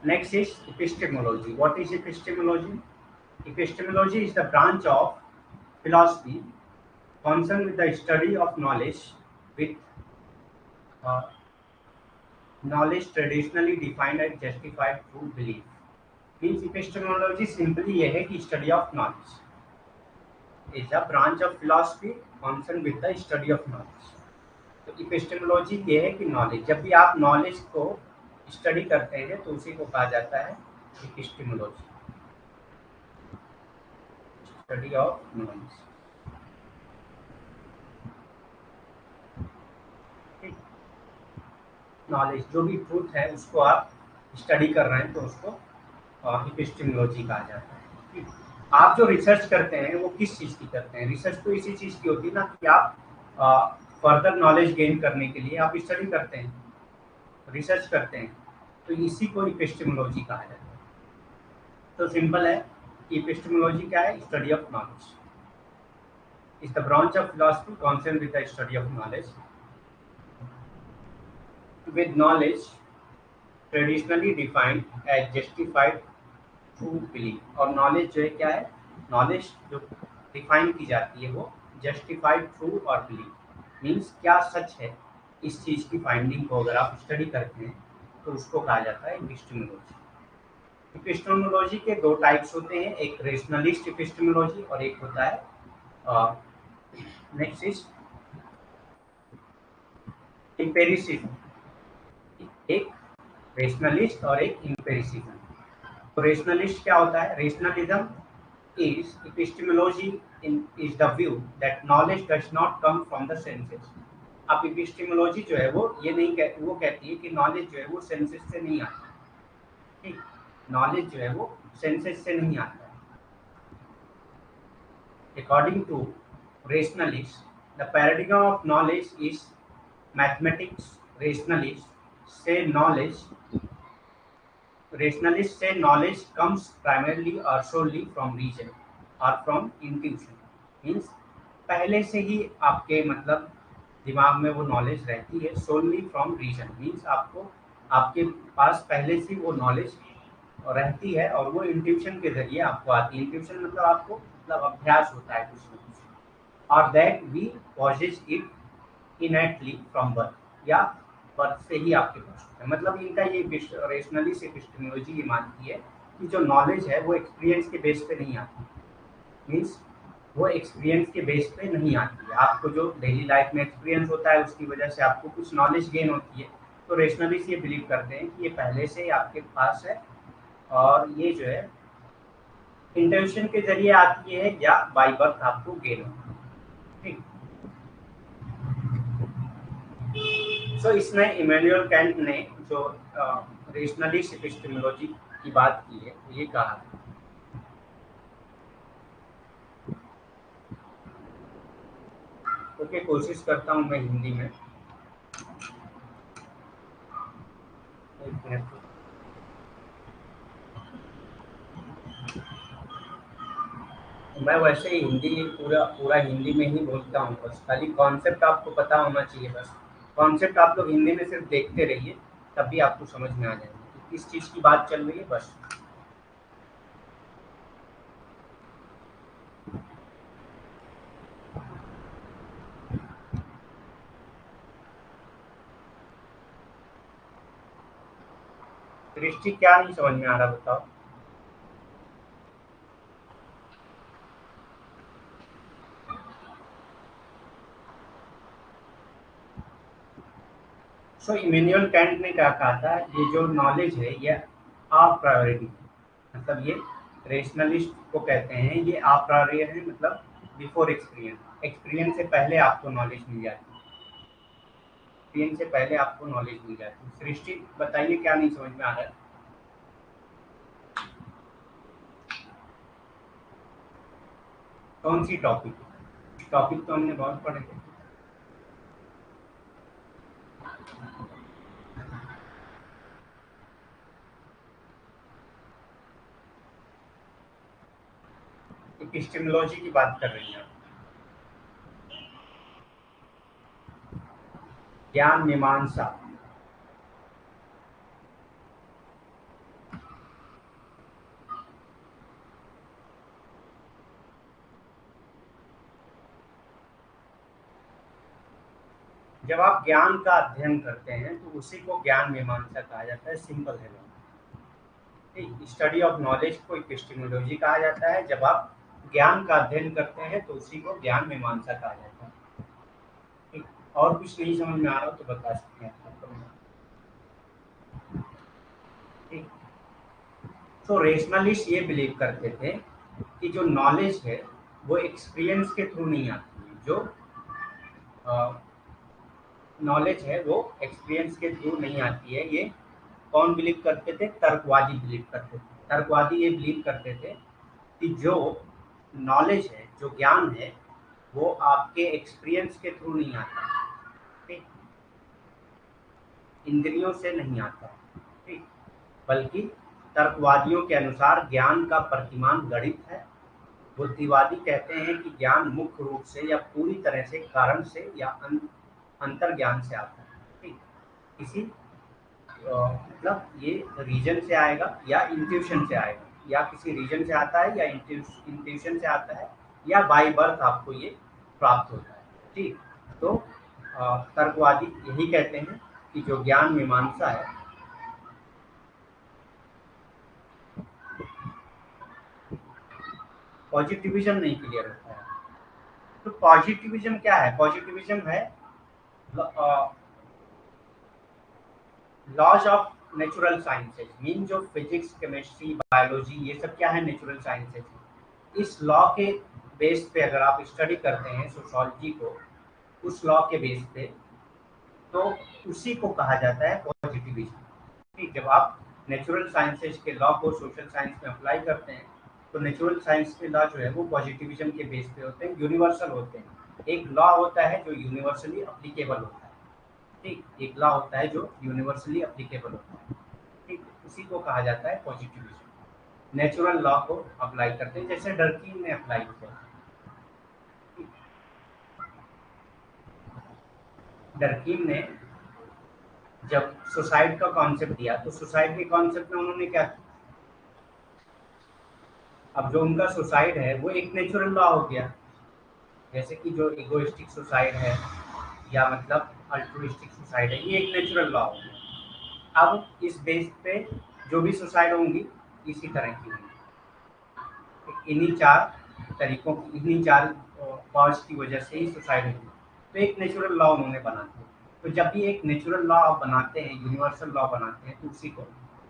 S1: Next is epistemology. What is epistemology? Epistemology is the branch of philosophy concerned with the study of knowledge with uh, knowledge traditionally defined as justified through belief. Means epistemology simply ये है कि study of knowledge is a branch of philosophy concerned with the study of knowledge. तो epistemology ये है कि नॉलेज, जब भी आप नॉलेज को स्टडी करते हैं तो उसी को कहा जाता है epistemology, स्टडी ऑफ नॉलेज, ठीक। नॉलेज जो भी ट्रूथ है उसको आप स्टडी कर रहे हैं तो उसको एपिस्टेमोलॉजी कहा जाता है, ठीक। आप जो रिसर्च करते हैं वो किस चीज़ की करते हैं? रिसर्च तो इसी चीज़ की होती है ना कि आप फर्दर नॉलेज गेन करने के लिए आप स्टडी करते हैं, रिसर्च करते हैं, तो इसी को एपिस्टेमोलॉजी कहा जाता है। तो सिंपल है, एपिस्टेमोलॉजी क्या है? Study of knowledge is the branch of philosophy concern with the study of knowledge with knowledge traditionally defined as justified through belief। और नॉलेज जो है क्या है? नॉलेज जो डिफाइन की जाती है वो जस्टिफाइड थ्रू और बिलीफ, मीन्स क्या सच है इस चीज़ की फाइंडिंग को अगर आप स्टडी करते हैं तो उसको कहा जाता है एपिस्टेमोलॉजी। एपिस्टेमोलॉजी के दो टाइप्स होते हैं, एक रेशनलिस्ट एपिस्टेमोलॉजी और एक होता है नेक्स्ट इज एम्पिरिसिज्म। एक रेशनलिस्ट और एक एम्पिरिसिज्म। तो रेशनलिस्ट क्या होता है? Rationalism is epistemology is the view that knowledge does not come from the senses। अब epistemology जो है वो ये नहीं वो कहती है कि नॉलेज जो है वो सेंसेस से नहीं आता। ठीक, नॉलेज जो है वो सेंसेस से नहीं आता है। According to rationalists, the paradigm of knowledge is mathematics। Rationalists say knowledge comes primarily or solely from reason or from intuition। Means पहले से ही आपके मतलब दिमाग में वो नॉलेज रहती है। सोलली फ्रॉम रीजन मीन्स आपको आपके पास पहले से वो नॉलेज रहती है और वो इंट्यूशन के जरिए आपको आती है। इंट्यूशन मतलब आपको मतलब अभ्यास होता है कुछ न कुछ। और that we possess it innately from birth, या बर्थ से ही आपके पास होता है। मतलब इनका ये रेशनली से एपिस्टेमोलॉजी ये मानती है कि जो नॉलेज है वो एक्सपीरियंस के बेस पे नहीं आती। मीन्स वो एक्सपीरियंस के बेस पे नहीं आती है। आपको जो डेली लाइफ में एक्सपीरियंस होता है उसकी वजह से आपको कुछ नॉलेज गेन होती है। तो रेशनलिस्ट ये बिलीव करते हैं कि ये पहले से ही आपके पास है और ये जो है इंटेंशन के जरिए आती है या बाय बर्थ आपको गेन होती है। ठीक, सो इसमें इमैनुअल कैंट ने जो रेशनलिस्ट एपिस्टेमोलॉजी की बात की है ये कहा है। ओके, कोशिश करता हूँ मैं हिंदी में। एक मिनट। मैं वैसे ही हिंदी पूरा पूरा हिंदी में ही बोलता हूँ, बस खाली कॉन्सेप्ट आपको पता होना चाहिए। बस कॉन्सेप्ट आप लोग हिंदी में सिर्फ देखते रहिए, तब भी आपको समझ में आ जाएगा कि किस चीज़ की बात चल रही है। बस दृष्टि क्या नहीं समझ में आ रहा बताओ। सो इमैनुअल कैंट ने क्या कहा था, ये जो नॉलेज है ये आ प्रायोरिटी, मतलब ये रेशनलिस्ट को कहते हैं ये आ प्रायोरिटी है, मतलब बिफोर एक्सपीरियंस। एक्सपीरियंस से पहले आपको नॉलेज मिल जाती है। एक्सपीरियंस से पहले आपको नॉलेज मिल जाती है। सृष्टि बताइए क्या नहीं समझ में आ रहा है। कौन सी टॉपिक? टॉपिक तो हमने बहुत पढ़े थे। एपिस्टेमोलॉजी की बात कर रही हैं आप। ज्ञान मीमांसा। जब आप ज्ञान का अध्ययन करते हैं तो उसी को ज्ञान मीमांसा कहा जाता है। सिंपल है। स्टडी ऑफ नॉलेज को एपिस्टेमोलॉजी कहा जाता है। जब आप ज्ञान का अध्ययन करते हैं तो उसी को ज्ञान मीमांसा कहा जाता है। ठीक, और कुछ नहीं समझ में आ रहा हो तो बता सकते हैं आप। ठीक, तो रेशनलिस्ट ये बिलीव करते थे कि जो नॉलेज है वो एक्सपीरियंस के थ्रू नहीं आती है। जो नॉलेज है वो एक्सपीरियंस के थ्रू नहीं आती है। ये कौन बिलीव करते थे? तर्कवादी बिलीव करते थे। तर्कवादी ये बिलीव करते थे कि जो नॉलेज है, जो ज्ञान है, वो आपके एक्सपीरियंस के थ्रू नहीं आता। ठीक, इंद्रियों से नहीं आता। ठीक, बल्कि तर्कवादियों के अनुसार ज्ञान का प्रतिमान गणित है। बुद्धिवादी कहते हैं कि ज्ञान मुख्य रूप से या पूरी तरह से कारण से या अंतर्ज्ञान से आता है। ठीक, किसी मतलब ये रीजन से आएगा या इंट्यूशन से आएगा, या किसी रीजन से आता है या इंट्यूशन से आता है, या बाय बर्थ आपको ये प्राप्त होता है। ठीक, तो तर्कवादी यही कहते हैं कि जो ज्ञान मीमांसा है पॉजिटिविज्म नहीं क्लियर होता है। तो पॉजिटिविज्म क्या है? पॉजिटिविज्म है laws of natural sciences, mean जो फिजिक्स, केमिस्ट्री, बायोलॉजी, ये सब क्या है? Natural sciences. इस लॉ के बेस पे अगर आप स्टडी करते हैं सोशोलॉजी को, उस लॉ के बेस पे, तो उसी को कहा जाता है पॉजिटिविज्म। ठीक, जब आप नेचुरल साइंसेज के लॉ को सोशल साइंस में अप्लाई करते हैं, तो नेचुरल साइंस के लॉ जो है वो पॉजिटिविज्म के बेस पे होते हैं, यूनिवर्सल होते हैं। एक लॉ होता है जो यूनिवर्सली अप्लीकेबल होता है। ठीक, एक लॉ होता है जो यूनिवर्सली अप्लीकेबल होता है। ठीक, उसी को कहा जाता है पॉजिटिविज्म। नेचुरल लॉ को अप्लाई करते हैं, जैसे डर्कीन ने अप्लाई किया। डर्कीन ने जब सुसाइड का कॉन्सेप्ट दिया, तो सुसाइड के कॉन्सेप्ट में उन्होंने क्या किया? अब जो उनका सुसाइड है वो एक नेचुरल लॉ हो गया, जैसे कि जो इगोइस्टिक सुसाइड है या मतलब अल्ट्रुइस्टिक सुसाइड है, ये एक नेचुरल लॉ हो गया। अब इस बेस पे जो भी सुसाइड होंगी इसी तरह की होंगी, इन्हीं चार तरीकों की, इन्हीं चार कॉज की वजह से ही सुसाइड होगी। तो एक नेचुरल लॉ उन्होंने बना दिया। तो जब भी एक नेचुरल लॉ आप बनाते हैं, यूनिवर्सल लॉ बनाते हैं, तो उसी को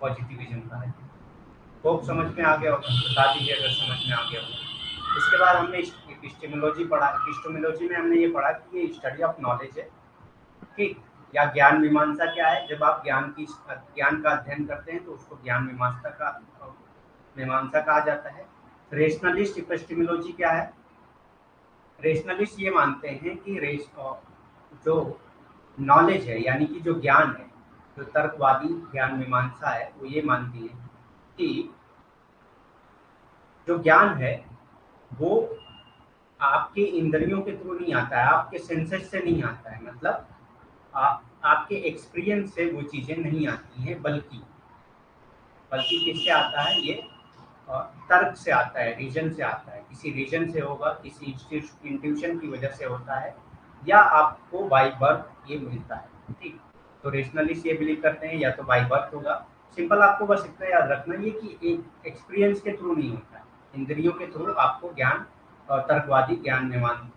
S1: पॉजिटिविज्म कहा जाता है। होप समझ में आ गया होगा, बता दीजिए अगर समझ में आ गया होगा। उसके बाद हमने एपिस्टेमोलॉजी पढ़ा। एपिस्टेमोलॉजी में हमने ये पढ़ा कि ये स्टडी ऑफ नॉलेज है। ठीक, या ज्ञान मीमांसा क्या है? जब आप ज्ञान का अध्ययन करते हैं तो उसको ज्ञान मीमांसा कहा जाता है। रेशनलिस्ट एपिस्टेमोलॉजी क्या है? रेशनलिस्ट ये मानते हैं कि जो नॉलेज है, यानी कि जो ज्ञान है, जो तर्कवादी ज्ञान मीमांसा है, वो ये मानती है कि जो ज्ञान है वो आपके इंद्रियों के थ्रू नहीं आता है, आपके सेंसेस से नहीं आता है। मतलब आपके एक्सपीरियंस से वो चीज़ें नहीं आती हैं, बल्कि किससे आता है? ये तर्क से आता है, रीजन से आता है। किसी रीजन से होगा, किसी इंट्यूशन की वजह से होता है, या आपको बाय बर्थ ये मिलता है। ठीक, तो रेशनलिस्ट ये बिलीव करते हैं या तो बाय बर्थ होगा। सिंपल, आपको बस इतना याद रखना ये कि एक एक्सपीरियंस के थ्रू नहीं होता है, इंद्रियों के थ्रू आपको ज्ञान। और तर्कवादी ज्ञान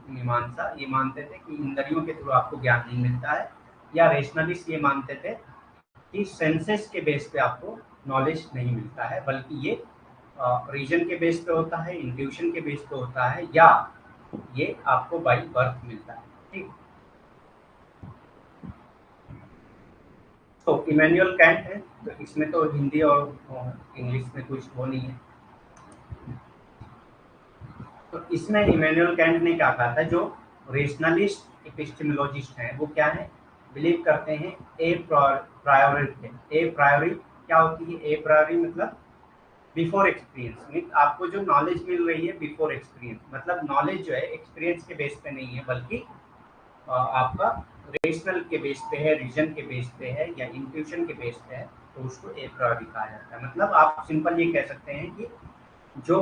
S1: मीमांसा ये मानते थे कि इंद्रियों के थ्रू आपको ज्ञान नहीं मिलता है, या रेशनलिस्ट ये मानते थे कि सेंसेस के बेस पे आपको नॉलेज नहीं मिलता है, बल्कि ये रीजन के बेस पे होता है, इंट्यूशन के बेस पे होता है, या ये आपको बाय बर्थ मिलता है। ठीक, तो इमैनुअल कैंट है, तो इसमें तो हिंदी और इंग्लिश में कुछ वो नहीं है। तो इसमें इमैनुअल कैंट ने क्या कहा था? जो रेशनलिस्ट एपिस्टेमोलॉजिस्ट हैं वो क्या है? बिलीव करते हैं ए प्रायोरी थे। ए प्रायोरी क्या होती है? ए प्रायोरी मतलब बिफोर एक्सपीरियंस। मीन आपको जो नॉलेज मिल रही है बिफोर एक्सपीरियंस, मतलब नॉलेज जो है एक्सपीरियंस के बेस पे नहीं है, बल्कि आपका रेशनल के बेस पे है, रीजन के बेस पे है, या इंट्यूशन के बेस पे है, तो उसको ए प्रायोरी कहा जाता है। मतलब आप सिंपल ये कह सकते हैं कि जो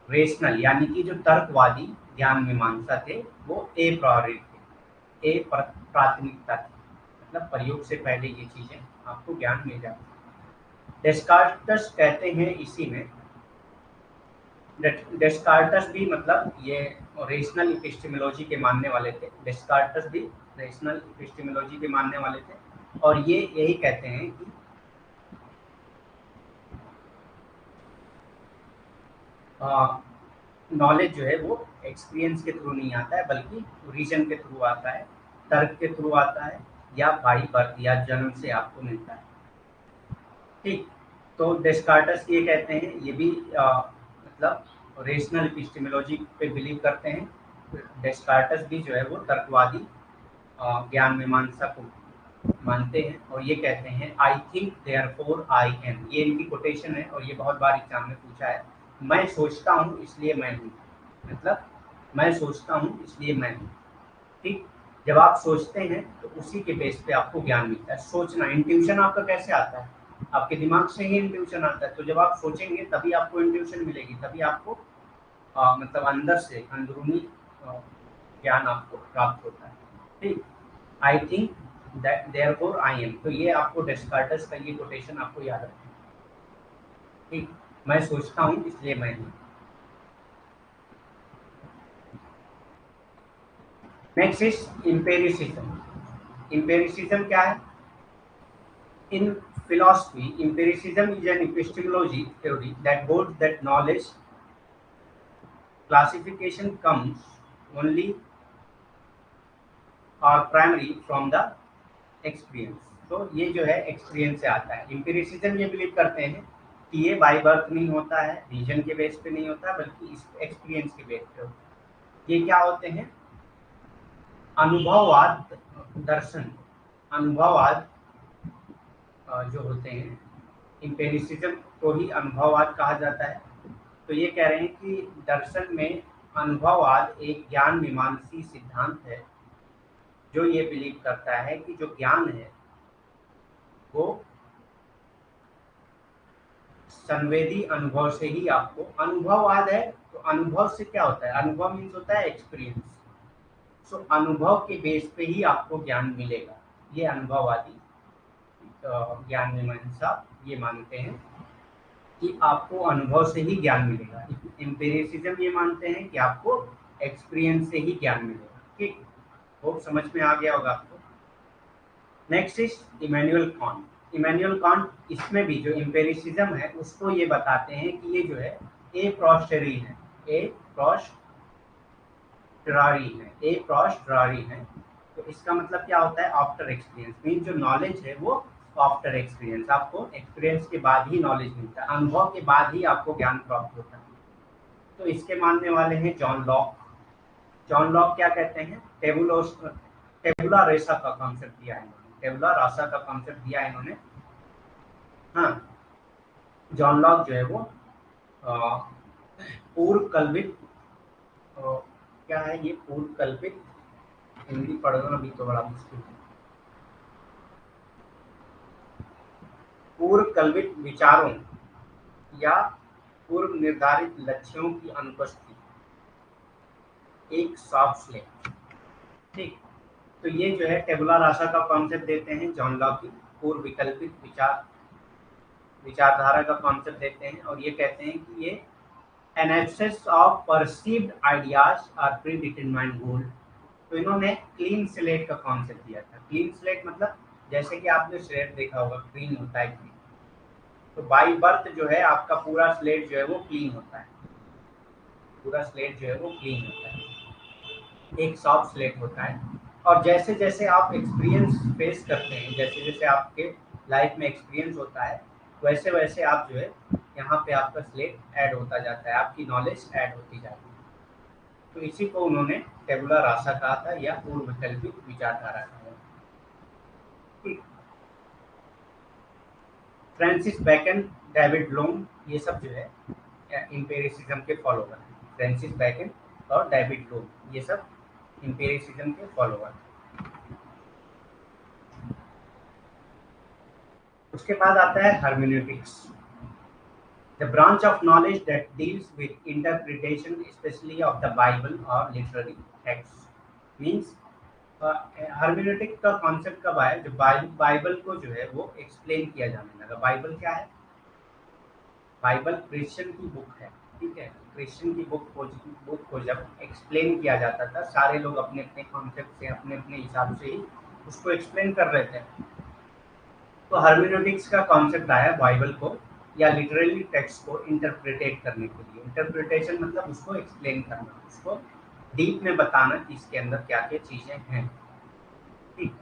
S1: रेशनल यानी कि जो तर्कवादी ज्ञान मीमांसा थे वो ए प्रायोरी थे, प्राथमिकता थी। मतलब प्रयोग से पहले ये चीजें आपको ज्ञान मिल जाती है। डेस्कार्टस कहते हैं इसी में, डेस्कार्टस भी मतलब ये रेशनल एपिस्टेमोलॉजी के मानने वाले थे। डेस्कार्टस भी रेशनल एपिस्टेमोलॉजी के मानने वाले थे, और ये यही कहते हैं कि नॉलेज जो है वो एक्सपीरियंस के थ्रू नहीं आता है, बल्कि रीजन के थ्रू आता है, तर्क के थ्रू आता है, या बाई बर्थ या जन्म से आपको मिलता है। ठीक, तो डेस्कार्टस ये कहते हैं, ये भी मतलब रेशनल एपिस्टेमोलॉजी पे बिलीव करते हैं। डेस्कार्टस भी जो है वो तर्कवादी ज्ञान मीमांसा को मानते हैं, और ये कहते हैं I think therefore I am. ये इनकी कोटेशन है, और ये बहुत बार एग्जाम में पूछा है। मैं सोचता हूँ इसलिए मैं हूँ, मतलब मैं सोचता हूँ इसलिए मैं हूँ। ठीक, जब आप सोचते हैं तो उसी के बेस पे आपको ज्ञान मिलता है। सोचना, इंट्यूशन आपका कैसे आता है? आपके दिमाग से ही इंट्यूशन आता है। तो जब आप सोचेंगे तभी आपको इंट्यूशन मिलेगी, तभी आपको मतलब अंदर से अंदरूनी ज्ञान आपको प्राप्त होता है। ठीक, I think that therefore I am, तो ये आपको डेस्कार्टस का ये कोटेशन आपको याद रखना है। ठीक, मैं सोचता हूँ इसलिए मैं हूँ। Next is empiricism. इम्पेरिसिज्म क्या है? In philosophy, empiricism is an epistemology theory that holds that knowledge classification comes only or primary from the experience. तो ये जो है एक्सपीरियंस से आता है। एम्पिरिसिज्म ये बिलीव करते हैं कि ये बाय बर्थ नहीं होता है, रीजन के बेस पे नहीं होता, बल्कि इस एक्सपीरियंस के बेस पे होता है। ये क्या होते हैं? अनुभववाद दर्शन, अनुभववाद जो होते हैं, इम्पेरिसिज्म को ही अनुभववाद कहा जाता है। तो ये कह रहे हैं कि दर्शन में अनुभववाद एक ज्ञान मीमांसी सिद्धांत है जो ये बिलीव करता है कि जो ज्ञान है वो संवेदी अनुभव से ही आपको, अनुभववाद है तो अनुभव से क्या होता है? अनुभव मीन्स होता है एक्सपीरियंस। सो अनुभव के बेस पे ही आपको ज्ञान मिलेगा। ये अनुभववादी ज्ञान मीमांसा ये मानते हैं कि आपको अनुभव से ही ज्ञान मिलेगा। एम्पिरिसिज्म ये मानते हैं कि आपको एक्सपीरियंस से ही ज्ञान मिलेगा। ठीक, वो समझ में आ गया होगा आपको। Next is Immanuel Kant. Immanuel Kant इसमें भी जो एम्पिरिसिज्म है उसको ये बताते हैं कि ये जो है ए प्रोस्टेरी है, ए प्रोस्टरारी है। तो इसका मतलब क्या होता है? आफ्टर एक्सपीरियंस मीन जो नॉलेज है वो आफ्टर एक्सपीरियंस, आपको एक्सपीरियंस के बाद ही नॉलेज मिलता है, अनुभव के बाद ही आपको ज्ञान प्राप्त होता है। तो इसके मानने वाले हैं जॉन लॉक। जॉन लॉक क्या कहते हैं? टेबुला रेसा का कॉन्सेप्ट दिया है इन्होंने, टेबुला रासा का कॉन्सेप्ट दिया है इन्होंने। हाँ, जॉन लॉक जो है वो पूर्व कल्पित, क्या है ये पूर्व कल्पित? हिंदी पढ़ना भी तो बड़ा मुश्किल है। पूर्व कल्पित विचारों या पूर्व निर्धारित लक्ष्यों की अनुपस्थिति, एक सॉफ्ट स्लेट। ठीक, तो ये जो है टेबुला रासा का कॉन्सेप्ट देते हैं जॉन लॉक की, पूर्व विकल्पित विचारधारा का कॉन्सेप्ट देते हैं, और ये कहते हैं कि ये an excess of perceived ideas are predetermined goal. तो इन्होंने क्लीन स्लेट का कॉन्सेप्ट दिया था। क्लीन स्लेट मतलब जैसे कि आपने स्लेट देखा होगा, क्लीन होता है क्लीन। तो बाई बर्थ जो है आपका पूरा स्लेट जो है वो क्लीन होता है, पूरा स्लेट जो है वो क्लीन होता है, एक सॉफ्ट स्लेट होता है। और जैसे जैसे आप एक्सपीरियंस फेस करते हैं, जैसे जैसे आपके लाइफ में एक्सपीरियंस होता है, वैसे वैसे आप जो है यहाँ पे आपका स्लेट ऐड होता जाता है, आपकी नॉलेज ऐड होती जाती है। तो इसी को उन्होंने टेबुला रासा कहा था या पूर्व वैकल्पिक विचारधारा कहा। ठीक, फ्रांसिस बैकन, डेविड ब्लूम, ये सब जो है एम्पिरिसिज्म के फॉलोवर हैं। फ्रांसिस बैकन और डेविड ब्लूम ये सब एम्पिरिसिज्म के फॉलोवर। उसके बाद आता है hermeneutics, the branch of knowledge that deals with interpretation especially of the Bible or literary texts. Means hermeneutic का कॉन्सेप्ट कब आया? जो बाइबल को जो है वो एक्सप्लेन किया जाने लगा। बाइबल क्या है? बाइबल क्रिश्चियन की बुक है। ठीक है, क्रिश्चियन की बुक को जब एक्सप्लेन किया जाता था, सारे लोग अपने अपने कॉन्सेप्ट से, अपने अपने हिसाब से ही उसको एक्सप्लेन कर रहे थे। तो हर्मेनोटिक्स का कॉन्सेप्ट आया बाइबल को या लिटरली टेक्स्ट को इंटरप्रिटेट करने के लिए। इंटरप्रिटेशन मतलब उसको एक्सप्लेन करना, उसको डीप में बताना कि इसके अंदर क्या क्या चीजें हैं। ठीक,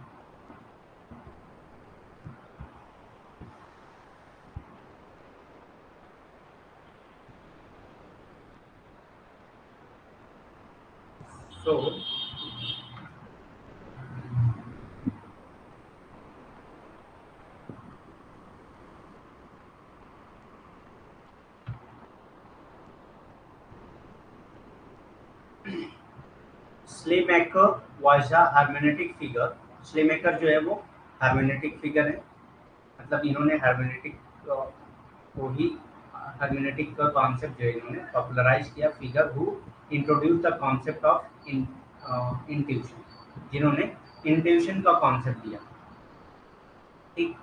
S1: सो स्लेमेकर वाज अ हर्मेनेटिक फिगर। स्लेमेकर जो है वो हर्मेनेटिक फिगर है, मतलब इन्होंने हर्मेनेटिक को ही, हर्मेनेटिक का कॉन्सेप्ट जो है इन्होंने पॉपुलराइज किया। Figure who introduce the concept of intuition, जिन्होंने इंट्यूशन का कॉन्सेप्ट दिया। ठीक,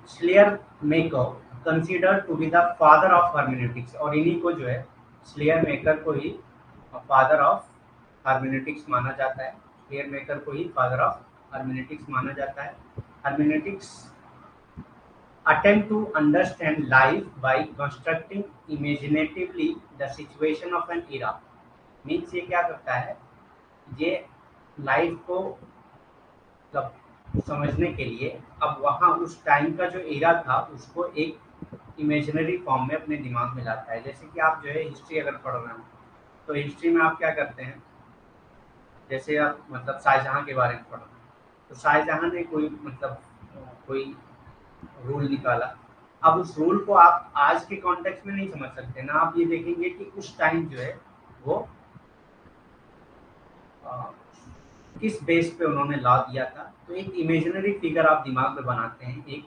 S1: Schleiermacher considered to be the father of hermeneutics, और इन्हीं को जो है स्लेयर मेकर को ही फादर ऑफ हर्मेनेटिक्स माना जाता है। स्केयरमेकर को ही फादर ऑफ हर्मेनेटिक्स माना जाता है। Hermeneutics attempt to understand life by constructing imaginatively the situation of an era। Means ये क्या करता है, ये लाइफ को मतलब समझने के लिए अब वहाँ उस टाइम का जो एरा था उसको एक इमेजिनरी फॉर्म में अपने दिमाग में लाता है। जैसे कि आप जो है हिस्ट्री अगर पढ़ रहे हो तो हिस्ट्री में आप क्या करते हैं, जैसे आप मतलब शाहजहाँ के बारे में पढ़ रहे हैं तो शाहजहाँ ने कोई मतलब कोई रूल निकाला। अब उस रूल को आप आज के कॉन्टेक्स्ट में नहीं समझ सकते ना, आप ये देखेंगे कि उस टाइम जो है वो अ, किस बेस पे उन्होंने लॉ दिया था। तो एक इमेजिनरी फिगर आप दिमाग में बनाते हैं, एक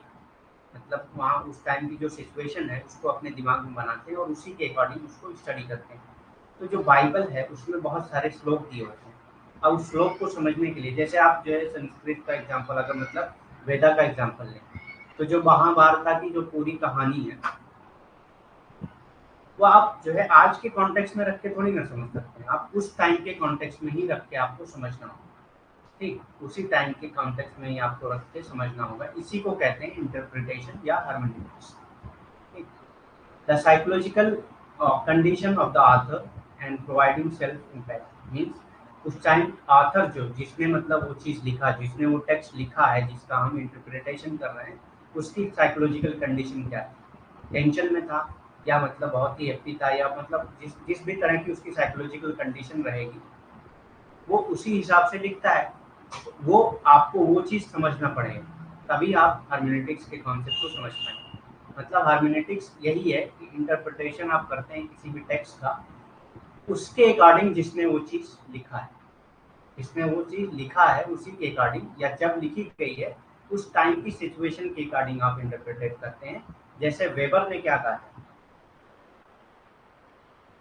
S1: मतलब वहाँ उस टाइम की जो सिचुएशन है उसको अपने दिमाग में बनाते हैं और उसी के अकॉर्डिंग उसको स्टडी करते हैं। तो जो बाइबल है उसमें बहुत सारे श्लोक दिए होते हैं। अब उस श्लोक को समझने के लिए जैसे आप जो है संस्कृत का एग्जाम्पल अगर मतलब वेदा का एग्जाम्पल लें तो जो महाभारत की जो पूरी कहानी है वो आप जो है आज के कॉन्टेक्स्ट में रख के थोड़ी ना समझ सकते हैं, आप उस टाइम के कॉन्टेक्स्ट में ही रख के आपको समझना होगा। ठीक उसी टाइम के कॉन्टेक्स्ट में ही आपको रख के समझना होगा। इसी को कहते हैं इंटरप्रिटेशन या hermeneutics. The psychological condition of the author and providing self impact means उस टाइम ऑथर जो जिसने मतलब वो चीज़ लिखा, जिसने वो टेक्स्ट लिखा है जिसका हम इंटरप्रिटेशन कर रहे हैं, उसकी साइकोलॉजिकल कंडीशन क्या है, टेंशन में था या मतलब बहुत ही हैप्पी था या मतलब जिस जिस भी तरह की उसकी साइकोलॉजिकल कंडीशन रहेगी वो उसी हिसाब से लिखता है। वो आपको वो चीज़ समझना पड़ेगा तभी आप हर्मेनेटिक्स के कॉन्सेप्ट को समझ पाएंगे। मतलब हर्मेनेटिक्स यही है कि इंटरप्रिटेशन आप करते हैं किसी भी टेक्स्ट का उसके अकॉर्डिंग जिसने वो चीज़ लिखा है, जिसने वो चीज़ लिखा है उसी के अकॉर्डिंग या जब लिखी गई है उस टाइम की सिचुएशन के अकॉर्डिंग आप इंटरप्रिटेट करते हैं। जैसे वेबर ने क्या कहा है,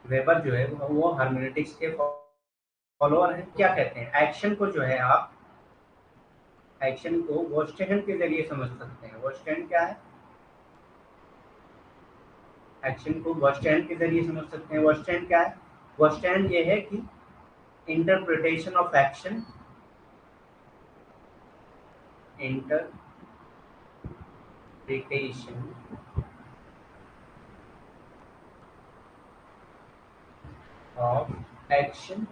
S1: वेबर जो है वो हर्मेनेटिक्स के फॉलोअर हैं। क्या कहते हैं, एक्शन को जो है आप एक्शन को वर्स्टहैंड के जरिए समझ सकते हैं। वर्स्टहैंड क्या है, एक्शन को वर्स्टहैंड के जरिए समझ सकते हैं। वर्स्टहैंड क्या है, वर्स्टहैंड ये है कि interpretation of action, interpretation of action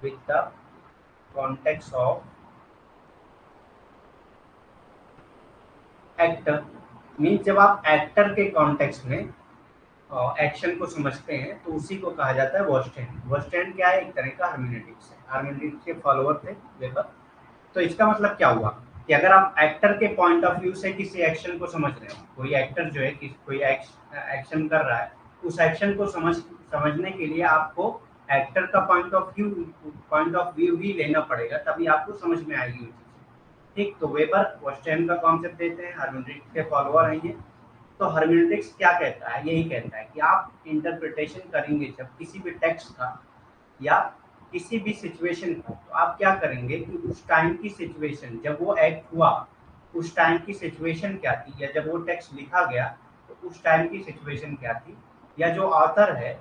S1: with the context of actor. Mean जब आप एक्टर के कॉन्टेक्स्ट में एक्शन को समझते हैं तो उसी को कहा जाता है वर्स्टहैंड। वर्स्टहैंड क्या है, एक तरह का हर्मेनेटिक्स है। हर्मेनेटिक्स के फॉलोअर थे वेबर। तो इसका मतलब क्या हुआ कि अगर आप एक्टर के पॉइंट ऑफ व्यू से किसी एक्शन को समझ रहे हैं, कोई एक्टर जो है कोई एक्शन कर रहा है, उस एक्शन को समझने के लिए आपको एक्टर का पॉइंट ऑफ व्यू ही लेना पड़ेगा तभी आपको समझ में आएगी वो चीज़। ठीक, तो वेबर वर्स्टहैंड का कॉन्सेप्ट देते हैं, हर्मेनेटिक्स के फॉलोअर हैं ये। तो हर्मेनेटिक्स क्या कहता है, यही कहता है कि आप इंटरप्रिटेशन करेंगे जब किसी भी टेक्स्ट का या किसी भी सिचुएशन का, तो आप क्या करेंगे कि उस टाइम की सिचुएशन जब वो एक्ट हुआ उस टाइम की सिचुएशन क्या थी, या जब वो टेक्स्ट लिखा गया तो उस टाइम की सिचुएशन क्या थी, या जो ऑथर है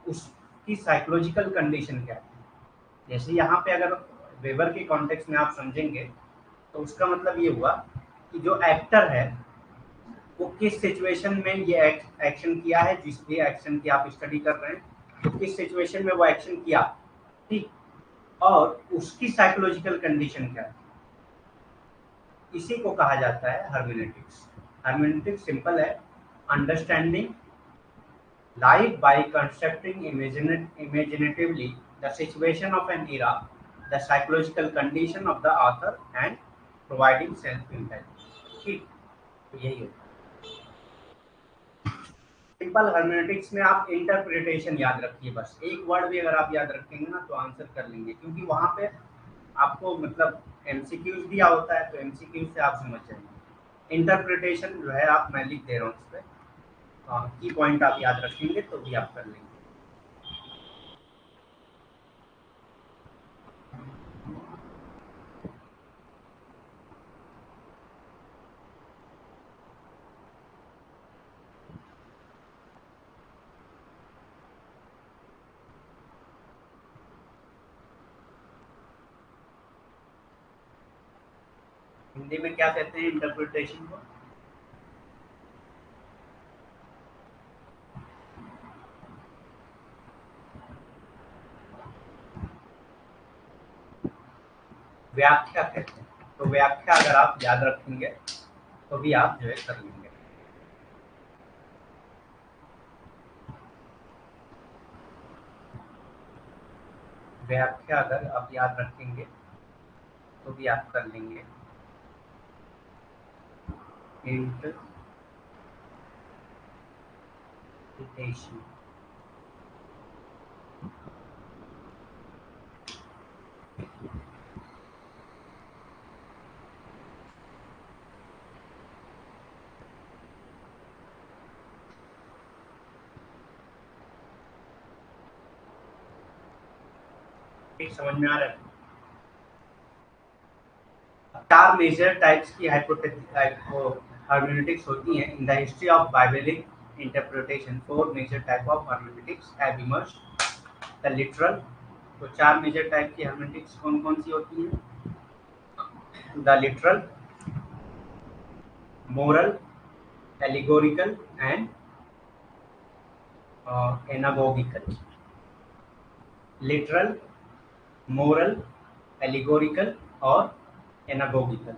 S1: उसकी साइकोलॉजिकल कंडीशन क्या थी। जैसे यहाँ पे अगर वेबर के कॉन्टेक्स्ट में आप समझेंगे तो उसका मतलब ये हुआ कि जो एक्टर है वो किस सिचुएशन में ये एक्शन किया है, जिस भी एक्शन की आप स्टडी कर रहे हैं तो किस सिचुएशन में वो एक्शन किया, ठीक, और उसकी साइकोलॉजिकल कंडीशन क्या है, इसी को कहा जाता है हर्मेनेटिक्स। हर्मेनेटिक्स सिंपल है, understanding life by constructing imaginatively the situation of an era, the psychological condition of the author and providing self impact। ठीक, तो यही होता है। सिंपल हर्मेनेटिक्स में आप इंटरप्रिटेशन याद रखिए, बस एक वर्ड भी अगर आप याद रखेंगे ना तो आंसर कर लेंगे, क्योंकि वहां पे आपको मतलब एमसीक्यूज दिया होता है तो एमसीक्यूज से आप समझ जाएंगे। इंटरप्रिटेशन जो है आप मैं लिख दे रहा हूँ इस पर, की पॉइंट आप याद रखेंगे तो भी आप कर लेंगे। हिंदी में क्या कहते हैं इंटरप्रिटेशन को? व्याख्या कहते हैं। तो व्याख्या अगर आप याद रखेंगे तो भी आप जो है कर लेंगे। व्याख्या अगर आप याद रखेंगे तो भी आप कर लेंगे। इंटरप्रिटेशन। ठीक, समझ में आ रहा है? चार मेजर टाइप्स की hermeneutics होती हैं। In the history of biblical interpretation four major type of hermeneutics have emerged. The literal. तो चार मेजर टाइप की hermeneutics कौन कौन सी होती हैं? The literal, moral, allegorical and anagogical. Literal, moral, allegorical और एनागोगिकल।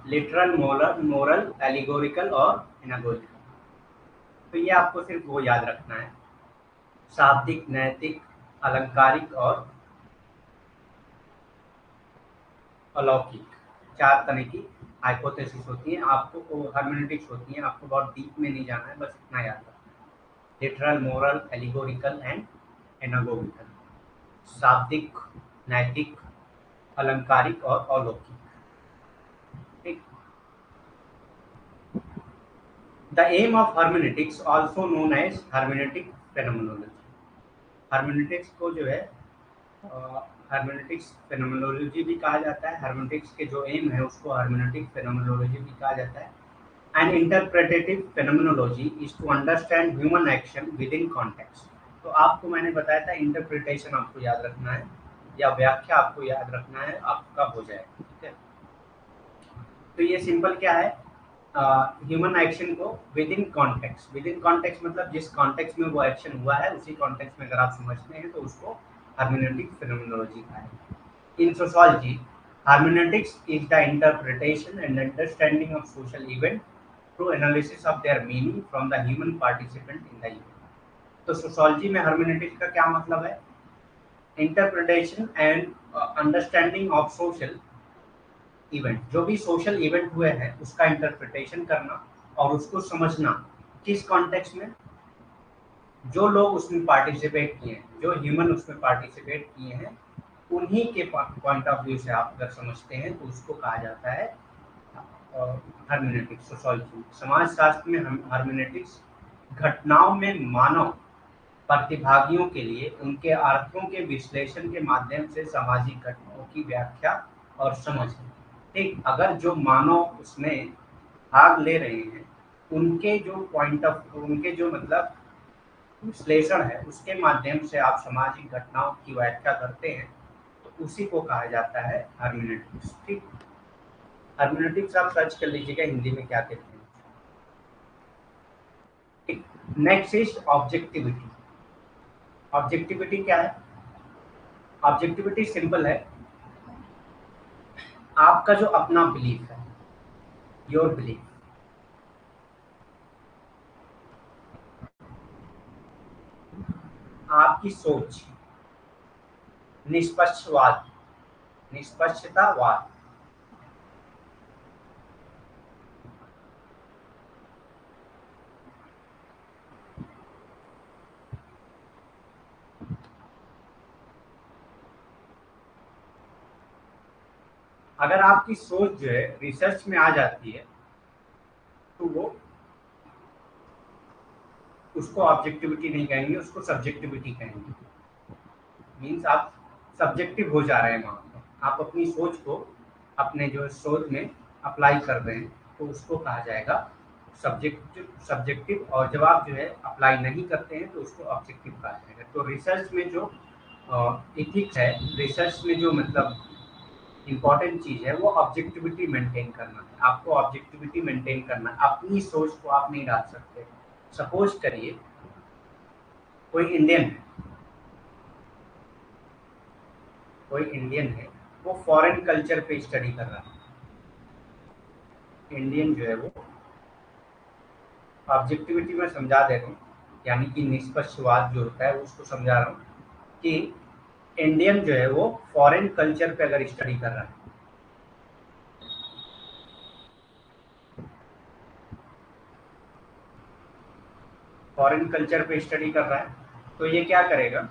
S1: लिटरल, मोरल, एलिगोरिकल और एनागोगिकल। तो ये आपको सिर्फ वो याद रखना है, शाब्दिक, नैतिक, अलंकारिक और अलौकिक। चार तरह की हाइपोथेसिस होती हैं, आपको हर्मेनेटिक्स होती हैं। आपको बहुत डीप में नहीं जाना है, बस इतना याद रखना है। Literal, moral, allegorical and anagogical. शाब्दिक, नैतिक, अलंकारिक और अलौकिक। ठीक। The aim of hermeneutics also known as hermeneutic phenomenology। hermeneutics को जो है hermeneutics phenomenology भी कहा जाता है। hermeneutics के जो एम है उसको hermeneutic phenomenology भी कहा जाता है। An interpretative phenomenology is to understand human action within context। तो आपको मैंने बताया था इंटरप्रिटेशन आपको याद रखना है या व्याख्या आपको याद रखना है, आपका हो जाएगा। ठीक है, तो ये सिंपल क्या है, ह्यूमन एक्शन को with in context. With in context मतलब जिस कॉन्टेक्स्ट में वो एक्शन हुआ है उसी कॉन्टेक्स्ट में अगर आप समझते हैं तो उसको hermeneutic phenomenology कहा है। In sociology, hermeneutics is the interpretation and understanding of social event through analysis of their meaning from the human participant in the event। तो सोशोलॉजी में hermeneutics का क्या मतलब है? Interpretation and understanding of social event. जो भी सोशल इवेंट हुए हैं उसका इंटरप्रिटेशन करना और उसको समझना किस कॉन्टेक्स्ट में, जो लोग उसमें पार्टिसिपेट किए हैं, जो ह्यूमन उसमें पार्टिसिपेट किए हैं, उन्हीं के पॉइंट ऑफ व्यू से आप अगर समझते हैं तो उसको कहा जाता है हर्मेनेटिक्स। सोशोलॉजी, समाज शास्त्र में हर्मेनेटिक्स घटनाओं में मानव प्रतिभागियों के लिए उनके अर्थों के विश्लेषण के माध्यम से सामाजिक घटनाओं की व्याख्या और समझ है। ठीक, अगर जो मानव उसमें भाग ले रहे हैं उनके जो पॉइंट ऑफ, उनके जो मतलब विश्लेषण है उसके माध्यम से आप सामाजिक घटनाओं की व्याख्या करते हैं तो उसी को कहा जाता है हर्मेनेटिक्स। ठीक, हर्मेनेटिक्स आप सर्च कर लीजिएगा हिंदी में क्या कहते हैं। ठीक, नेक्स्ट इज ऑब्जेक्टिविटी। ऑब्जेक्टिविटी क्या है? ऑब्जेक्टिविटी सिंपल है, आपका जो अपना बिलीफ है, योर बिलीफ, आपकी सोच, निष्पक्षवाद, निष्पक्षतावाद। अगर आपकी सोच जो है रिसर्च में आ जाती है तो वो उसको ऑब्जेक्टिविटी नहीं कहेंगे, उसको सब्जेक्टिविटी कहेंगे। मीन्स आप सब्जेक्टिव हो जा रहे हैं वहाँ पर, आप अपनी सोच को अपने जो सोच में अप्लाई कर रहे हैं तो उसको कहा जाएगा सब्जेक्टिव। सब्जेक्टिव, और जब आप जो है अप्लाई नहीं करते हैं तो उसको ऑब्जेक्टिव कहा जाएगा। तो रिसर्च में जो इथिक्स है, रिसर्च में जो मतलब इम्पॉर्टेंट चीज़ है वो ऑब्जेक्टिविटी मेंटेन करना है। आपको ऑब्जेक्टिविटी मेंटेन करना है, अपनी सोच को आप नहीं डाल सकते। सपोज करिए कोई इंडियन है, कोई इंडियन है, वो फॉरेन कल्चर पे स्टडी कर रहा है। इंडियन जो है वो, ऑब्जेक्टिविटी में समझा दे रहा हूँ, यानी कि निष्पक्षवाद जो होता है उसको समझा रहा हूँ कि इंडियन जो है वो फॉरेन कल्चर पे अगर स्टडी कर रहा है, फॉरेन कल्चर पे स्टडी कर रहा है, तो ये क्या करेगा,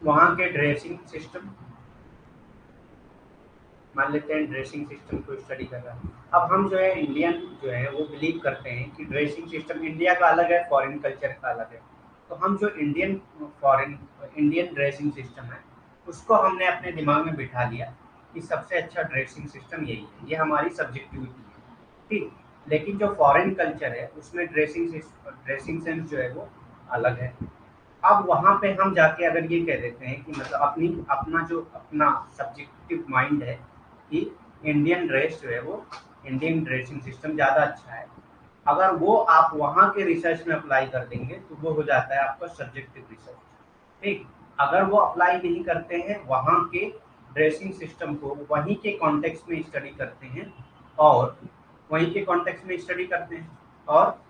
S1: वहाँ के ड्रेसिंग सिस्टम, मान लेते हैं ड्रेसिंग सिस्टम को स्टडी कर रहा है। अब हम जो है इंडियन जो है वो बिलीव करते हैं कि ड्रेसिंग सिस्टम इंडिया का अलग है, फॉरेन कल्चर का अलग है। तो हम जो इंडियन ड्रेसिंग सिस्टम है उसको हमने अपने दिमाग में बिठा लिया कि सबसे अच्छा ड्रेसिंग सिस्टम यही है, ये हमारी सब्जेक्टिविटी है, ठीक। लेकिन जो फॉरेन कल्चर है उसमें ड्रेसिंग सेंस जो है वो अलग है। अब वहाँ पे हम जाके अगर ये कह देते हैं कि मतलब अपना सब्जेक्टिव माइंड है कि इंडियन ड्रेस जो है वो, इंडियन ड्रेसिंग सिस्टम ज़्यादा अच्छा है, अगर वो आप वहाँ के रिसर्च में अप्लाई कर देंगे तो वो हो जाता है आपका सब्जेक्टिव रिसर्च, ठीक। अगर वो अप्लाई नहीं करते हैं वहाँ के ड्रेसिंग सिस्टम को, वहीं के कॉन्टेक्स्ट में स्टडी करते हैं और वहीं के कॉन्टेक्स्ट में स्टडी करते हैं और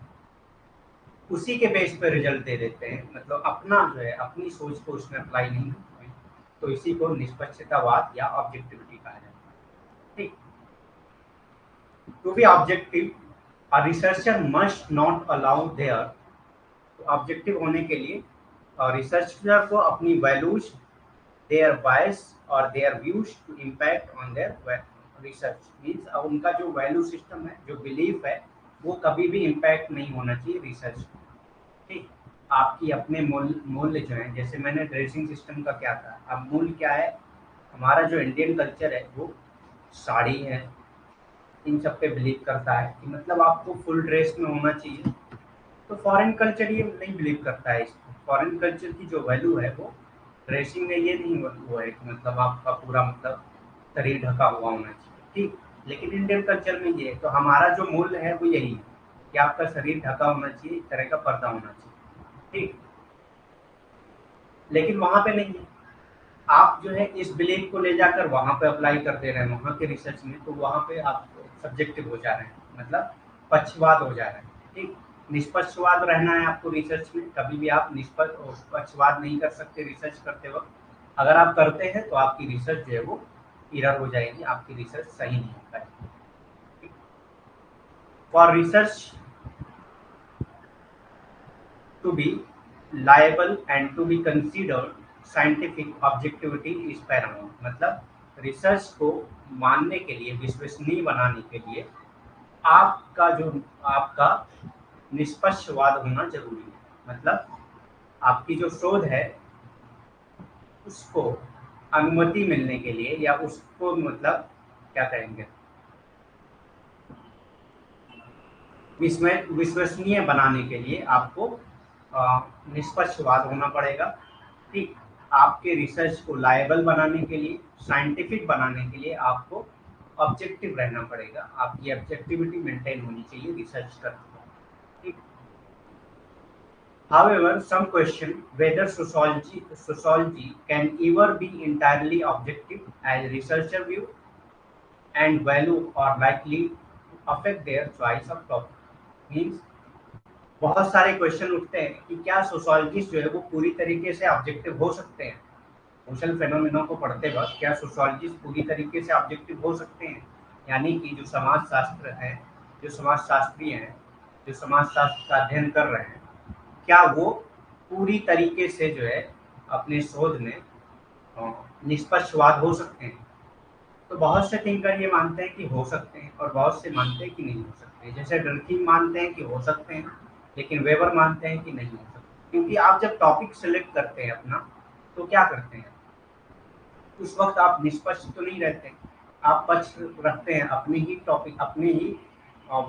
S1: उसी के बेस पे रिजल्ट दे देते हैं, मतलब अपना जो है अपनी सोच को उसमें अप्लाई नहीं करते हैं, तो इसी को निष्पक्षतावाद या ऑब्जेक्टिविटी कहा जाता है, ठीक। To be objective a researcher must not allow their, तो ऑब्जेक्टिव होने के लिए रिसर्चर को अपनी वैल्यूज, देयर बायस और their views to impact on their research, means उनका जो वैल्यू सिस्टम है, जो बिलीफ है, वो कभी भी इम्पैक्ट नहीं होना चाहिए रिसर्च, ठीक। आपकी अपने मूल्य जो है, जैसे मैंने ड्रेसिंग सिस्टम का क्या था, अब मूल्य क्या है, हमारा जो इंडियन कल्चर है वो साड़ी है, इन सब पे बिलीव करता है कि मतलब आपको फुल ड्रेस में होना चाहिए। तो फॉरेन कल्चर ये नहीं बिलीव करता है इसको, फॉरेन कल्चर की जो वैल्यू है वो ड्रेसिंग में ये नहीं वो है कि मतलब आपका पूरा मतलब शरीर ढका हुआ होना चाहिए, ठीक। लेकिन इंडियन कल्चर में ये है, तो हमारा जो मूल्य है वो यही है कि आपका शरीर ढका होना चाहिए, इस तरह का पर्दा होना चाहिए, ठीक। लेकिन वहाँ पे नहीं है, आप जो है इस बिलीफ को ले जाकर वहाँ पे अप्लाई कर दे रहे हैं वहाँ के रिसर्च में, तो वहाँ पे आप सब्जेक्टिव हो जा रहे हैं, मतलब पक्षवाद हो जा रहे हैं, ठीक। निष्पक्षवाद रहना है आपको रिसर्च में, कभी भी आप निष्पक्ष पक्षवाद नहीं कर सकते रिसर्च करते वक्त। अगर आप करते हैं तो आपकी रिसर्च जो है वो इरर हो जाएगी, आपकी रिसर्च सही नहीं हो पाएगी। For research to be liable and to be considered scientific objectivity is paramount, मतलब रिसर्च को मानने के लिए, विश्वसनीय बनाने के लिए आपका निष्पक्षवाद होना जरूरी है, मतलब आपकी जो शोध है उसको अनुमति मिलने के लिए या उसको मतलब क्या कहेंगे, विश्वसनीय बनाने के लिए आपको निष्पक्षवाद होना पड़ेगा, ठीक। आपके रिसर्च को लायबल बनाने के लिए, साइंटिफिक बनाने के लिए आपको ऑब्जेक्टिव रहना पड़ेगा, आपकी ऑब्जेक्टिविटी मेंटेन होनी चाहिए रिसर्च करते वक्त, ठीक। However, some question whether sociology can ever be entirely objective as researcher view and value or likely to affect their choice of topic. Means बहुत सारे क्वेश्चन उठते हैं कि क्या सोशोलॉजिस्ट जो है वो पूरी तरीके से ऑब्जेक्टिव हो सकते हैं, सोशल फेनोमेना को पढ़ते वक्त क्या सोशोलॉजिस्ट पूरी तरीके से ऑब्जेक्टिव हो सकते हैं, यानी कि जो समाज शास्त्र है, जो समाज शास्त्री हैं, जो समाज शास्त्र का अध्ययन कर रहे हैं, क्या वो पूरी तरीके से जो है अपने शोध में निष्पक्षवाद हो सकते हैं। तो बहुत से थिंकर ये मानते हैं कि हो सकते हैं और बहुत से मानते हैं कि नहीं हो सकते, जैसे डर्कीम मानते हैं कि हो सकते हैं लेकिन वेबर मानते हैं कि नहीं हो सकते, क्योंकि आप जब टॉपिक सेलेक्ट करते हैं अपना तो क्या करते हैं, उस वक्त आप निष्पक्ष तो नहीं रहते, आप पक्ष रखते हैं अपने ही टॉपिक, अपने ही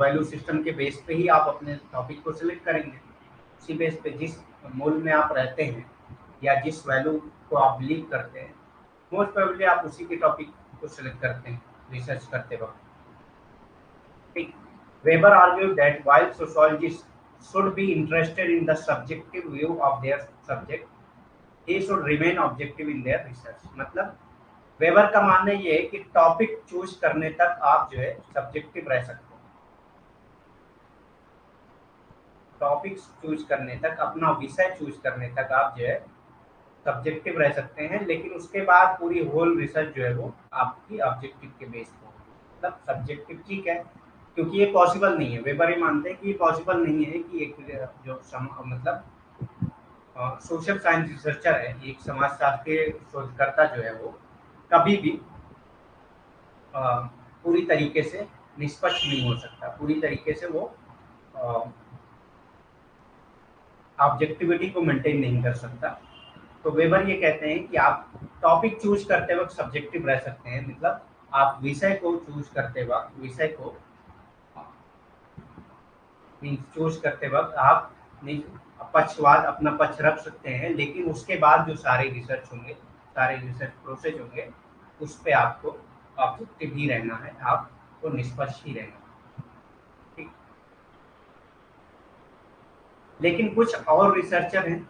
S1: वैल्यू सिस्टम के बेस पे ही आप अपने टॉपिक को सिलेक्ट करेंगे, उसी बेस पे जिस मूल में आप रहते हैं या जिस वैल्यू को आप बिलीव करते हैं मोस्ट प्रोबेबली आप उसी के टॉपिक को सिलेक्ट करते हैं रिसर्च करते वक्त, ठीक। Weber argued that while sociologist should be interested in the subjective view of their subject, he should remain objective in their research। मतलब वेबर का मानना ये है कि टॉपिक चूज करने तक आप जो है सब्जेक्टिव रह सकते हो, टॉपिक्स चूज करने तक, अपना विषय चूज करने तक आप जो है सब्जेक्टिव रह सकते हैं, लेकिन उसके बाद पूरी होल रिसर्च जो है वो आपकी ऑब्जेक्टिव के बेस पर होगी। मतलब सब्जेक्टिव ठीक है, क्योंकि ये पॉसिबल नहीं है, वेबर ये मानते हैं कि ये पॉसिबल नहीं है कि एक जो मतलब सोशल साइंस रिसर्चर है, एक समाजशास्त्र के शोधकर्ता जो है वो कभी भी अ, पूरी तरीके से निष्पक्ष नहीं हो सकता, पूरी तरीके से वो ऑब्जेक्टिविटी को मेंटेन नहीं कर सकता। तो वेबर ये कहते हैं कि आप टॉपिक चूज करते वक्त सब्जेक्टिव रह सकते हैं, मतलब आप विषय को चूज करते वक्त, विषय को चूज करते वक्त आप पक्षवाद अपना पक्ष रख सकते हैं, लेकिन उसके बाद जो सारे रिसर्च होंगे, सारे रिसर्च प्रोसेस होंगे, उस पे आपको ऑब्जेक्टिव ही रहना है, आपको निष्पक्ष ही रहना है, ठीक। लेकिन कुछ और रिसर्चर हैं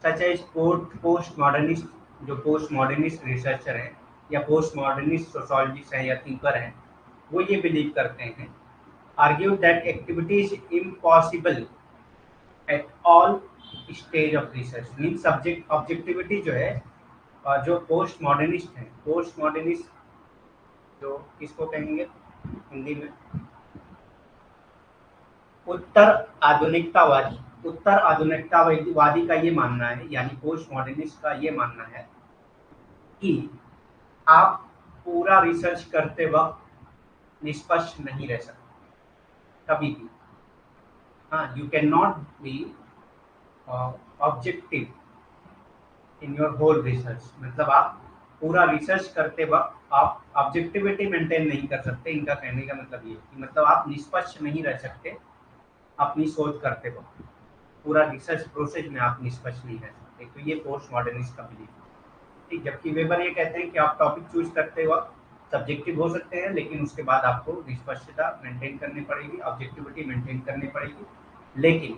S1: सच एज पोस्ट मॉडर्निस्ट, जो पोस्ट मॉडर्निस्ट रिसर्चर हैं या पोस्ट मॉडर्निस्ट सोशोलॉजिस्ट हैं या थिंकर हैं, वो ये बिलीव करते हैं, argue that activity is impossible at all stage of research. Mean subject objectivity जो है, जो पोस्ट मॉडर्निस्ट हैं, पोस्ट मॉडर्निस्ट जो किसको कहेंगे हिंदी में, उत्तर आधुनिकतावादी, उत्तर आधुनिकतावादी का ये मानना है, यानी पोस्ट मॉडर्निस्ट का ये मानना है कि आप पूरा रिसर्च करते वक्त निष्पक्ष नहीं रह सकते कभी भी। हाँ, you can not be objective in your whole research, मतलब आप पूरा रिसर्च करते वक्त आप ऑब्जेक्टिविटी मेंटेन नहीं कर सकते। इनका कहने का मतलब ये है कि मतलब आप निष्पक्ष नहीं रह सकते अपनी शोध करते वक्त, पूरा रिसर्च प्रोसेस में आप निष्पक्ष नहीं रह सकते। तो ये पोस्ट मॉडर्निस्ट का बिलीफ है, ठीक। जबकि वेबर ये कहते हैं कि आप टॉपिक चूज करते वक्त सब्जेक्टिव हो सकते हैं, लेकिन उसके बाद आपको निष्पक्षता मेंटेन करनी पड़ेगी, ऑब्जेक्टिविटी मेंटेन करनी पड़ेगी। लेकिन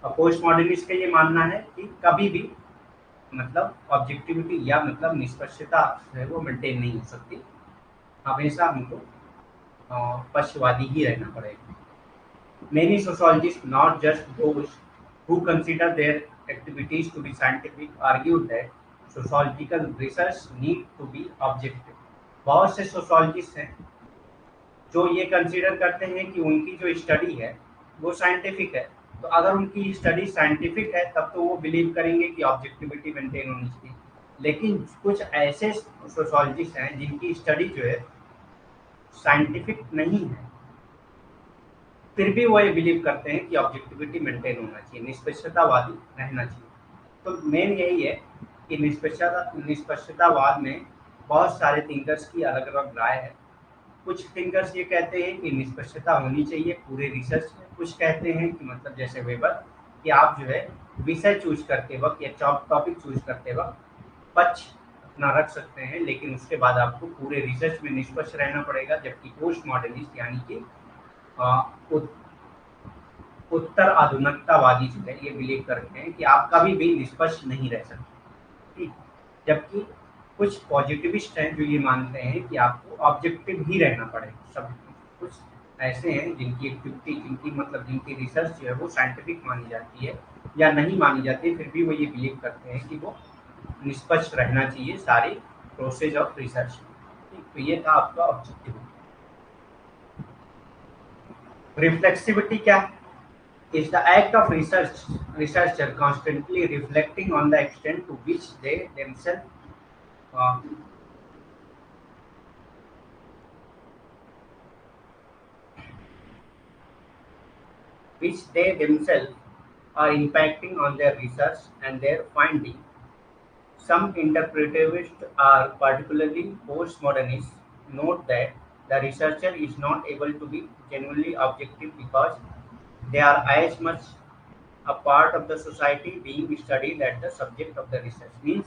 S1: पोस्ट मॉडर्निस्ट का ये मानना है कि कभी भी मतलब ऑब्जेक्टिविटी या मतलब निष्पक्षता है वो मेंटेन नहीं हो सकती, हमेशा हमको पक्षवादी ही रहना पड़ेगा। Many sociologists, not just those who consider their activities to be scientific, argued that sociological research need to be objective। बहुत से सोशोलॉजिस्ट हैं जो ये कंसीडर करते हैं कि उनकी जो स्टडी है वो साइंटिफिक है, तो अगर उनकी स्टडी साइंटिफिक है तब तो वो बिलीव करेंगे कि ऑब्जेक्टिविटी मेंटेन होनी चाहिए। लेकिन कुछ ऐसे सोशोलॉजिस्ट हैं जिनकी स्टडी जो है साइंटिफिक नहीं है, फिर भी वो ये बिलीव करते हैं कि ऑब्जेक्टिविटी मेंटेन होना चाहिए, निष्पक्षतावादी रहना चाहिए। तो मेन यही है कि निष्पक्षतावाद में बहुत सारे थिंकर्स की अलग अलग राय है। कुछ थिंकर्स ये कहते हैं कि निष्पक्षता होनी चाहिए पूरे रिसर्च में, कुछ कहते हैं कि मतलब जैसे वेबर कि आप जो है विषय चूज करते वक्त या टॉपिक चूज करते वक्त पक्ष अपना रख सकते हैं, लेकिन उसके बाद आपको पूरे रिसर्च में निष्पक्ष रहना पड़ेगा। जबकि पोस्ट मॉडर्निस्ट यानी कि उत्तर आधुनिकतावादी जो है ये बिलीव करते हैं कि आप कभी भी निष्पक्ष नहीं रह सकते, ठीक। जबकि कुछ पॉजिटिविस्ट हैं जो ये मानते हैं कि आपको ऑब्जेक्टिव ही रहना पड़ेगा सब। कुछ ऐसे हैं जिनकी एक्टिविटी, जिनकी रिसर्च जो है वो साइंटिफिक मानी जाती है या नहीं मानी जाती है, फिर भी वो ये बिलीव करते हैं कि वो निष्पक्ष रहना चाहिए सारी प्रोसेस ऑफ रिसर्च में, ठीक। तो ये था आपका ऑब्जेक्टिव। रिफ्लेक्सिविटी क्या है? Is the act of researcher constantly reflecting on the extent to uh, which they themselves are impacting on their research and their finding. Some interpretivists are particularly postmodernists note that the researcher is not able to be genuinely objective because they are as much a part of the society being studied as the subject of the research। Means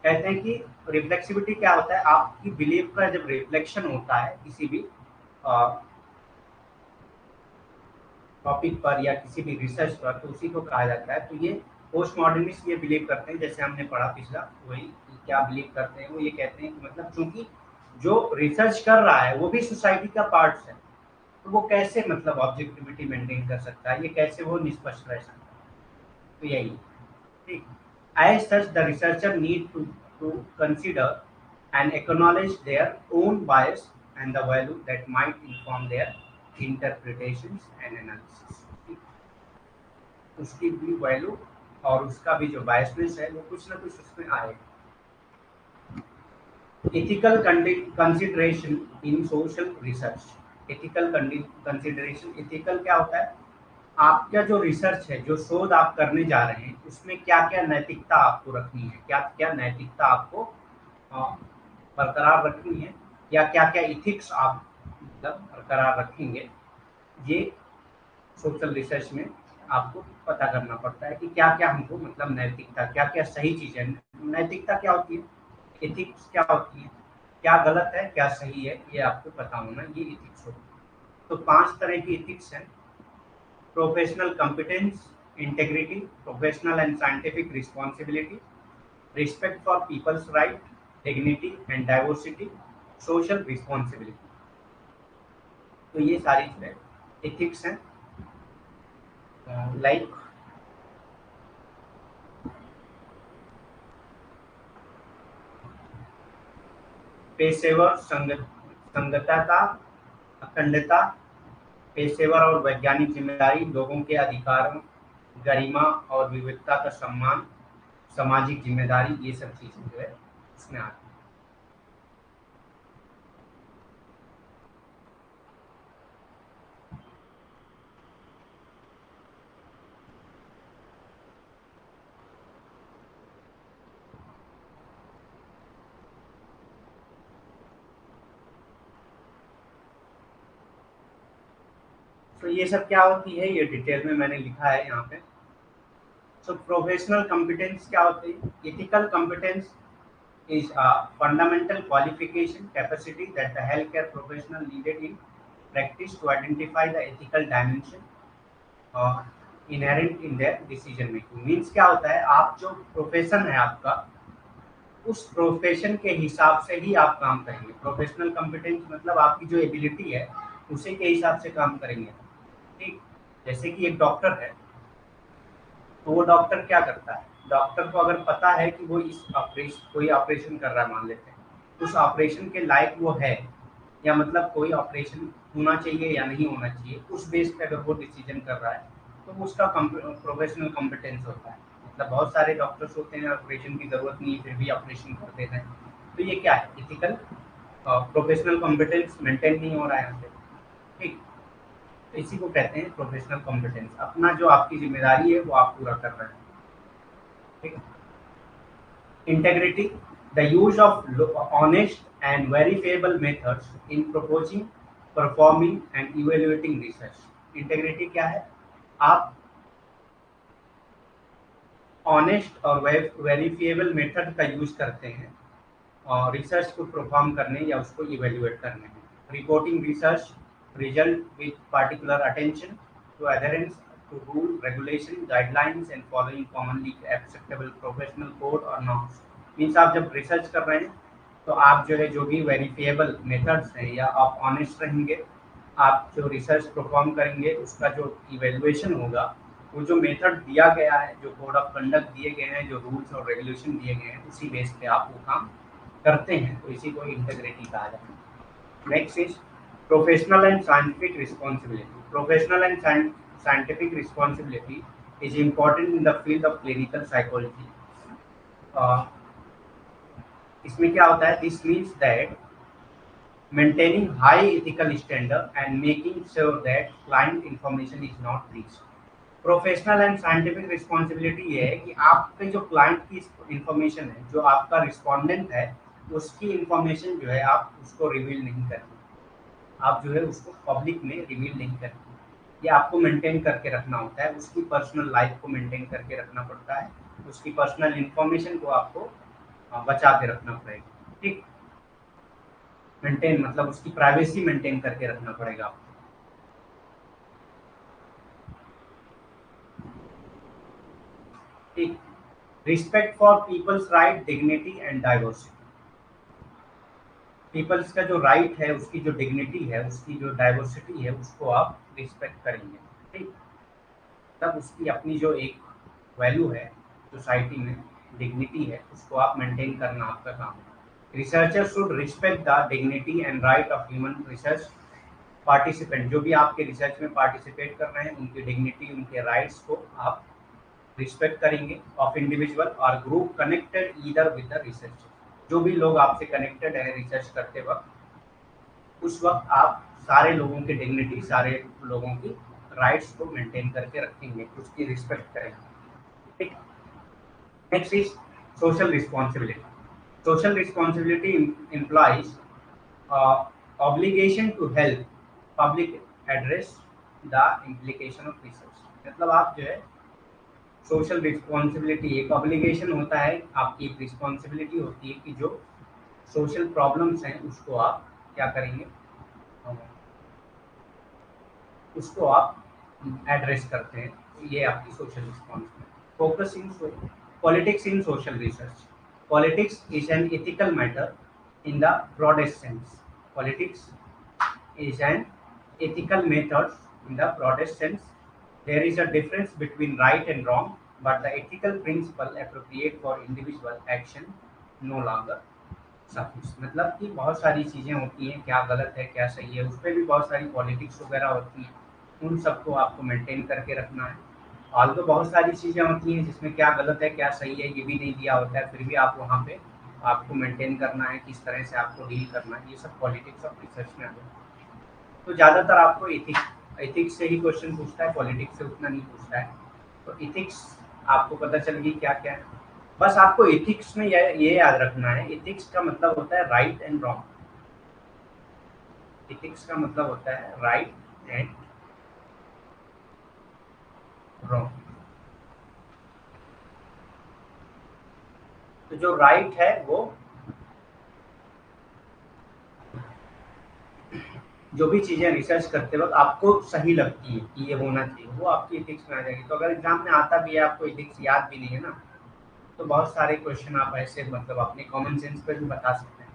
S1: कहते हैं कि रिफ्लेक्सिविटी क्या होता है, आपकी बिलीफ का जब रिफ्लेक्शन होता है किसी भी टॉपिक पर या किसी भी रिसर्च पर, तो उसी को कहा जाता है। तो ये पोस्ट मॉडर्निस्ट ये बिलीव करते हैं, जैसे हमने पढ़ा पिछला वही, कि क्या बिलीव करते हैं वो, ये कहते हैं कि मतलब चूंकि जो रिसर्च कर रहा है वो भी सोसाइटी का पार्ट है, तो वो कैसे मतलब ऑब्जेक्टिविटी मेंटेन कर सकता है, ये कैसे वो निष्पक्ष रह सकता है। तो यही ठीक। As such, the researcher need to consider and acknowledge their own bias and the value that might inform their interpretations and analysis. उसकी भी वैल्यू और उसका भी जो बायसनेस है वो कुछ ना कुछ उसमें आएगा। Ethical consideration in social research. Ethical consideration, ethical क्या होता है, आपका जो रिसर्च है, जो शोध आप करने जा रहे हैं, उसमें क्या क्या नैतिकता आपको रखनी है, क्या क्या नैतिकता आपको बरकरार रखनी है, या क्या क्या इथिक्स आप मतलब बरकरार रखेंगे, ये सोशल रिसर्च में आपको पता करना पड़ता है कि क्या क्या हमको मतलब नैतिकता, क्या क्या सही चीज़ है। नैतिकता क्या होती है, एथिक्स क्या होती है, क्या गलत है क्या सही है, ये आपको पता होना, ये एथिक्स होती है। तो 5 तरह की एथिक्स हैं: professional competence, integrity, professional and scientific responsibility, respect for people's right, dignity and diversity, social responsibility. तो ये सारी जो है एथिक्स हैं। लाइक पेशेवर संगतता, अखंडता, पेशेवर और वैज्ञानिक जिम्मेदारी, लोगों के अधिकारों, गरिमा और विविधता का सम्मान, सामाजिक जिम्मेदारी, ये सब चीजें जो है इसमें आती हैं। तो ये सब क्या होती है, ये डिटेल में मैंने लिखा है यहाँ पे। So professional competence क्या होती है? Ethical competence is a fundamental qualification capacity that the healthcare professional needed in practice to identify the ethical dimension inherent in their decision making. Means क्या होता है, आप जो प्रोफेशन है आपका, उस प्रोफेशन के हिसाब से ही आप काम करेंगे। प्रोफेशनल कॉम्पिटेंस मतलब आपकी जो एबिलिटी है उसी के हिसाब से काम करेंगे। ठीक, जैसे कि एक डॉक्टर है, तो वो डॉक्टर क्या करता है, डॉक्टर को अगर पता है कि वो इस ऑपरेशन, कोई ऑपरेशन कर रहा है मान लेते हैं, उस ऑपरेशन के लायक वो है, या मतलब कोई ऑपरेशन होना चाहिए या नहीं होना चाहिए, उस बेस पे अगर वो डिसीजन कर रहा है, तो उसका प्रोफेशनल कॉम्पिटेंस होता है। मतलब बहुत सारे डॉक्टर्स होते हैं ऑपरेशन की जरूरत नहीं है फिर भी ऑपरेशन कर देते हैं, तो ये क्या है, इथिकल प्रोफेशनल कॉम्पिटेंस मेंटेन नहीं हो रहा है यहाँ पे। ठीक, तो इसी को कहते हैं प्रोफेशनल कॉम्पिटेंस, अपना जो आपकी जिम्मेदारी है वो आप पूरा कर रहे हैं। ठीक, integrity, the use of honest and verifiable methods in proposing, performing and evaluating research. Integrity क्या है, आप ऑनेस्ट और वेरीफिएबल मेथड का यूज करते हैं और रिसर्च को परफॉर्म करने या उसको इवेल्युएट करने में। Reporting research result with particular attention to adherence to rule, regulation, guidelines and following commonly acceptable professional code और नॉर्म्स। मीन्स आप जब रिसर्च कर रहे हैं तो आप जो है जो भी वेरीफिएबल मेथड्स हैं, या आप ऑनेस्ट रहेंगे, आप जो रिसर्च परफॉर्म करेंगे उसका जो इवेल्युएशन होगा, वो जो मेथड दिया गया है, जो कोड ऑफ कंडक्ट दिए गए हैं, जो रूल्स और रेगुलेशन दिए गए हैं, उसी बेस पे आप वो काम करते हैं, तो इसी को इंटीग्रिटी कहा जाता है। Next is professional and scientific responsibility. Professional and scientific responsibility is important in the field of clinical psychology. इसमें क्या होता है, this means that maintaining high ethical standard and making sure that client information is not breached. Professional and scientific responsibility ये है कि आपके जो क्लाइंट की इंफॉर्मेशन है, जो आपका रिस्पोंडेंट है, उसकी इंफॉर्मेशन जो है आप उसको रिवील नहीं करते, आप जो है उसको पब्लिक में रिवील नहीं करते। ये आपको मेंटेन करके रखना होता है, उसकी पर्सनल लाइफ को मेंटेन करके रखना पड़ता है, उसकी पर्सनल इंफॉर्मेशन को आपको बचा के रखना पड़ेगा। ठीक, मेंटेन मतलब उसकी प्राइवेसी मेंटेन करके रखना पड़ेगा आपको। ठीक, respect for people's right, dignity and diversity. People's का जो राइट है, उसकी जो डिग्निटी है, उसकी जो डाइवर्सिटी है, उसको आप रिस्पेक्ट करेंगे। ठीक, तब उसकी अपनी जो एक वैल्यू है सोसाइटी में, डिग्निटी है, उसको आप मेंटेन करना आपका काम है। Researcher should respect the dignity and right of human research participant. जो भी आपके रिसर्च में पार्टिसिपेट कर रहे हैं, उनकी डिग्निटी, उनके राइट्स को आप रिस्पेक्ट करेंगे। ऑफ इंडिविजुअल और group connected either with the research. जो भी लोग आपसे कनेक्टेड है रिसर्च करते वक्त, उस वक्त आप सारे लोगों की डिग्निटी, सारे लोगों की राइट्स को मेंटेन करके रखेंगे, उसकी रिस्पेक्ट करेंगे। ठीक, next is social responsibility. Social responsibility implies obligation to help public address the implication of research। मतलब आप जो है सोशल रिस्पॉन्सिबिलिटी, एक ऑब्लिगेशन होता है, आपकी एक रिस्पॉन्सिबिलिटी होती है कि जो सोशल प्रॉब्लम्स हैं उसको आप क्या करेंगे, उसको आप एड्रेस करते हैं। ये आपकी social responsibility. Focus in politics in social research. Politics is an ethical matter in the broadest sense. Politics is an ethical method in the broadest sense. There is a difference between right and wrong, but the ethical principle appropriate for individual action no longer suffice। मतलब कि बहुत सारी चीज़ें होती हैं, क्या गलत है क्या सही है, उस पर भी बहुत सारी पॉलिटिक्स वगैरह होती हैं, उन सबको आपको मेंटेन करके रखना है। और तो बहुत सारी चीज़ें होती हैं जिसमें क्या गलत है क्या सही है ये भी नहीं दिया होता है, फिर भी आप वहाँ पे आपको मेंटेन करना है, किस तरह से आपको डील करना है, ये सब पॉलिटिक्स ऑफ रिसर्च में आ जाता है। तो ज़्यादातर आपको एथिक्स से ही क्वेश्चन पूछता है, पॉलिटिक्स से उतना नहीं पूछता है। तो एथिक्स आपको पता चल गई क्या क्या है। बस आपको एथिक्स में ये याद रखना है, एथिक्स का मतलब होता है राइट एंड रॉन्ग। एथिक्स का मतलब होता है राइट एंड रॉन्ग। तो जो राइट है वो जो भी चीज़ें रिसर्च करते वक्त आपको सही लगती है कि ये होना चाहिए, वो आपकी एथिक्स में आ जाएगी। तो अगर एग्जाम में आता भी है, आपको एथिक्स याद भी नहीं है ना, तो बहुत सारे क्वेश्चन आप ऐसे मतलब अपने कॉमन सेंस पे भी बता सकते हैं।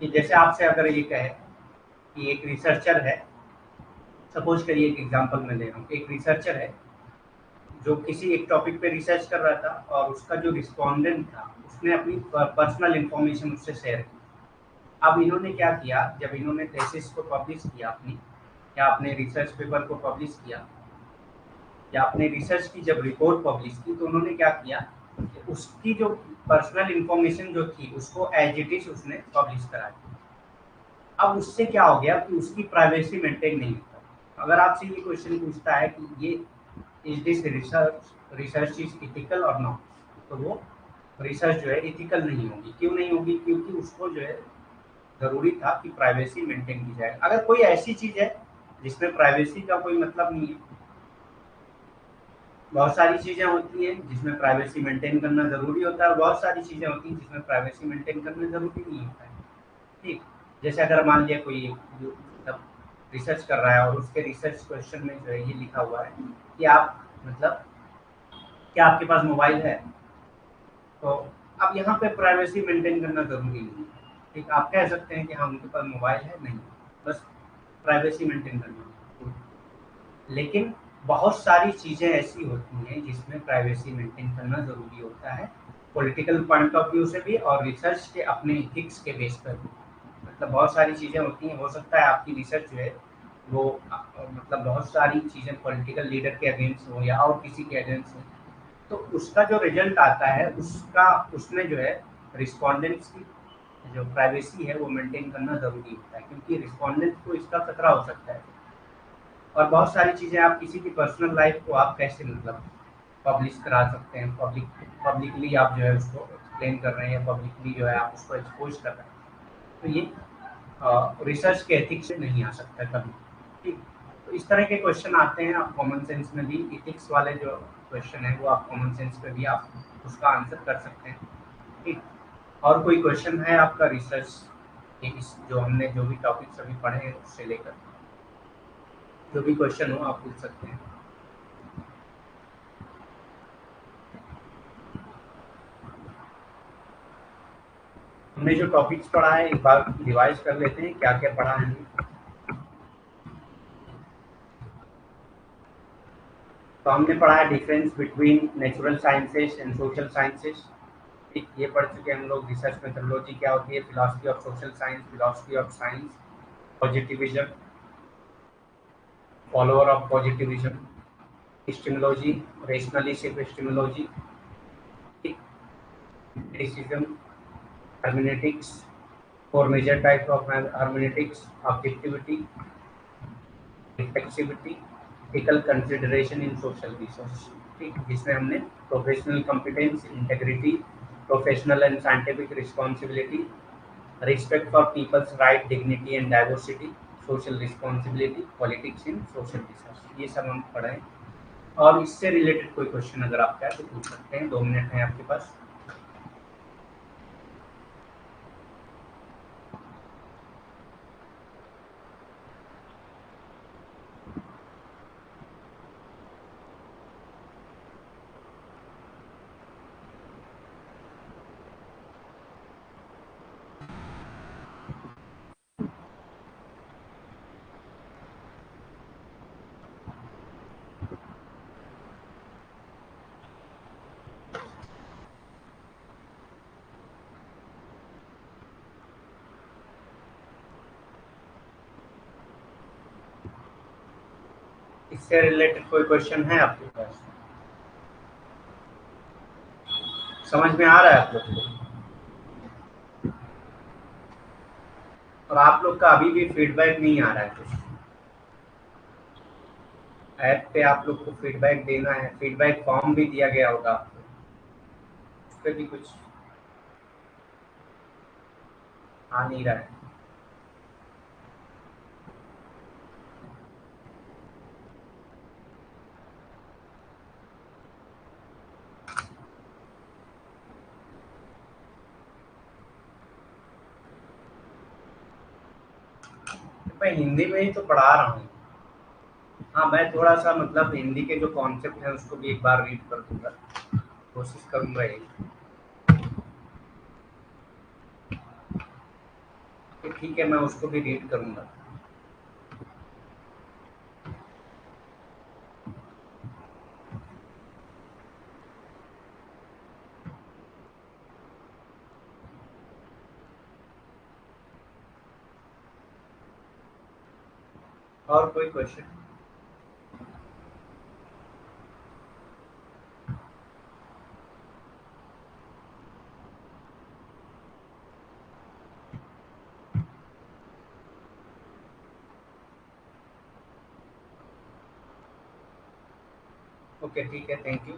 S1: कि जैसे आपसे अगर ये कहे कि एक रिसर्चर है, सपोज करिए एक एग्जांपल मैं दे रहा हूँ, एक रिसर्चर है जो किसी एक टॉपिक पे रिसर्च कर रहा था, और उसका जो रिस्पोंडेंट था उसने अपनी पर्सनल इंफॉर्मेशन उससे शेयर की। अब इन्होंने क्या किया, जब इन्होंने थीसिस को पब्लिश किया अपनी, या अपने रिसर्च पेपर को पब्लिश किया, या अपने रिसर्च की जब रिपोर्ट पब्लिश की, तो उन्होंने क्या किया कि उसकी जो पर्सनल इंफॉर्मेशन जो थी उसको एज इट इज उसने पब्लिश करा दी। अब उससे क्या हो गया कि उसकी प्राइवेसी मेंटेन नहीं होता। अगर आपसे ये क्वेश्चन पूछता है कि ये is this research is ethical और नॉट, तो वो रिसर्च जो है इथिकल नहीं होगी। क्यों नहीं होगी? क्योंकि उसको जो है ज़रूरी था कि प्राइवेसी मेंटेन की जाए। अगर कोई ऐसी चीज़ है जिसमें प्राइवेसी का कोई मतलब नहीं है, बहुत सारी चीज़ें होती हैं जिसमें प्राइवेसी मेंटेन करना ज़रूरी होता है, बहुत सारी चीज़ें होती हैं जिसमें प्राइवेसी मेंटेन करना ज़रूरी नहीं होता है। ठीक, जैसे अगर मान लिया कोई जो मतलब रिसर्च कर रहा है और उसके रिसर्च क्वेश्चन में जो है ये लिखा हुआ है कि आप मतलब क्या आपके पास मोबाइल है, तो अब यहाँ पे प्राइवेसी मेंटेन करना ज़रूरी नहीं है। ठीक, आप कह सकते हैं कि हाँ उनके पास मोबाइल है, नहीं, बस प्राइवेसी मेंटेन करना। लेकिन बहुत सारी चीज़ें ऐसी होती हैं जिसमें प्राइवेसी मेंटेन करना ज़रूरी होता है, पॉलिटिकल पॉइंट ऑफ व्यू से भी और रिसर्च के अपने इथिक्स के बेस पर भी। मतलब बहुत सारी चीज़ें होती हैं, हो सकता है आपकी रिसर्च जो है वो मतलब बहुत सारी चीज़ें पॉलिटिकल लीडर के अगेंस्ट हो या और किसी के अगेंस्ट हो, तो उसका जो रिजल्ट आता है उसका उसमें जो है रिस्पॉन्डेंट्स की जो प्राइवेसी है वो मेंटेन करना ज़रूरी होता है, क्योंकि रिस्पॉन्डेंट को इसका खतरा हो सकता है। और बहुत सारी चीज़ें आप किसी की पर्सनल लाइफ को आप कैसे मतलब पब्लिश करा सकते हैं, पब्लिकली आप जो है उसको एक्सप्लेन कर रहे हैं, पब्लिकली जो है आप उसको एक्सपोज कर रहे हैं, तो ये रिसर्च के एथिक्स से नहीं आ सकता कभी। ठीक, तो इस तरह के क्वेश्चन आते हैं। आप कॉमन सेंस में भी इथिक्स वाले जो क्वेश्चन है वो आप कॉमन सेंस पे भी आप उसका आंसर कर सकते हैं। ठीक। और कोई क्वेश्चन है आपका रिसर्च के इस जो हमने जो भी टॉपिक्स अभी पढ़े हैं उससे लेकर, जो भी क्वेश्चन हो आप पूछ सकते हैं। हमने जो टॉपिक्स पढ़ा है एक बार रिवाइज कर लेते हैं, क्या क्या पढ़ा है हमने। तो हमने पढ़ा है difference between natural sciences and social sciences. ठीक, ये पढ़ चुके हैं हम लोग। रिसर्च मेथोडोलॉजी क्या होती है, philosophy of social science, philosophy of science, positivism, follower of positivism, epistemology, rationalist epistemology, criticism, hermeneutics, four major types of hermeneutics: objectivity, reflexivity, ethical consideration in social research। ठीक, जिसमें हमने professional competence, integrity, professional and scientific responsibility, respect for people's right, dignity and diversity, social responsibility, politics in social research, ये सब हम पढ़े। और इससे रिलेटेड कोई क्वेश्चन अगर आपका है तो पूछ सकते हैं, 2 मिनट है आपके पास। इससे रिलेटेड कोई क्वेश्चन है आपके पास? समझ में आ रहा है आप लोग को? और आप लोग का अभी भी फीडबैक नहीं आ रहा है कुछ? ऐप पे आप लोग को फीडबैक देना है, फीडबैक फॉर्म भी दिया गया होगा आपको, उस पर भी कुछ आ नहीं रहा है। मैं हिंदी में ही तो पढ़ा रहा हूँ। हाँ, मैं थोड़ा सा मतलब हिंदी के जो कॉन्सेप्ट हैं उसको भी एक बार रीड कर दूंगा, कोशिश करूंगा यही। तो ठीक है, मैं उसको भी रीड करूंगा। और कोई क्वेश्चन? ओके, ठीक है, थैंक यू।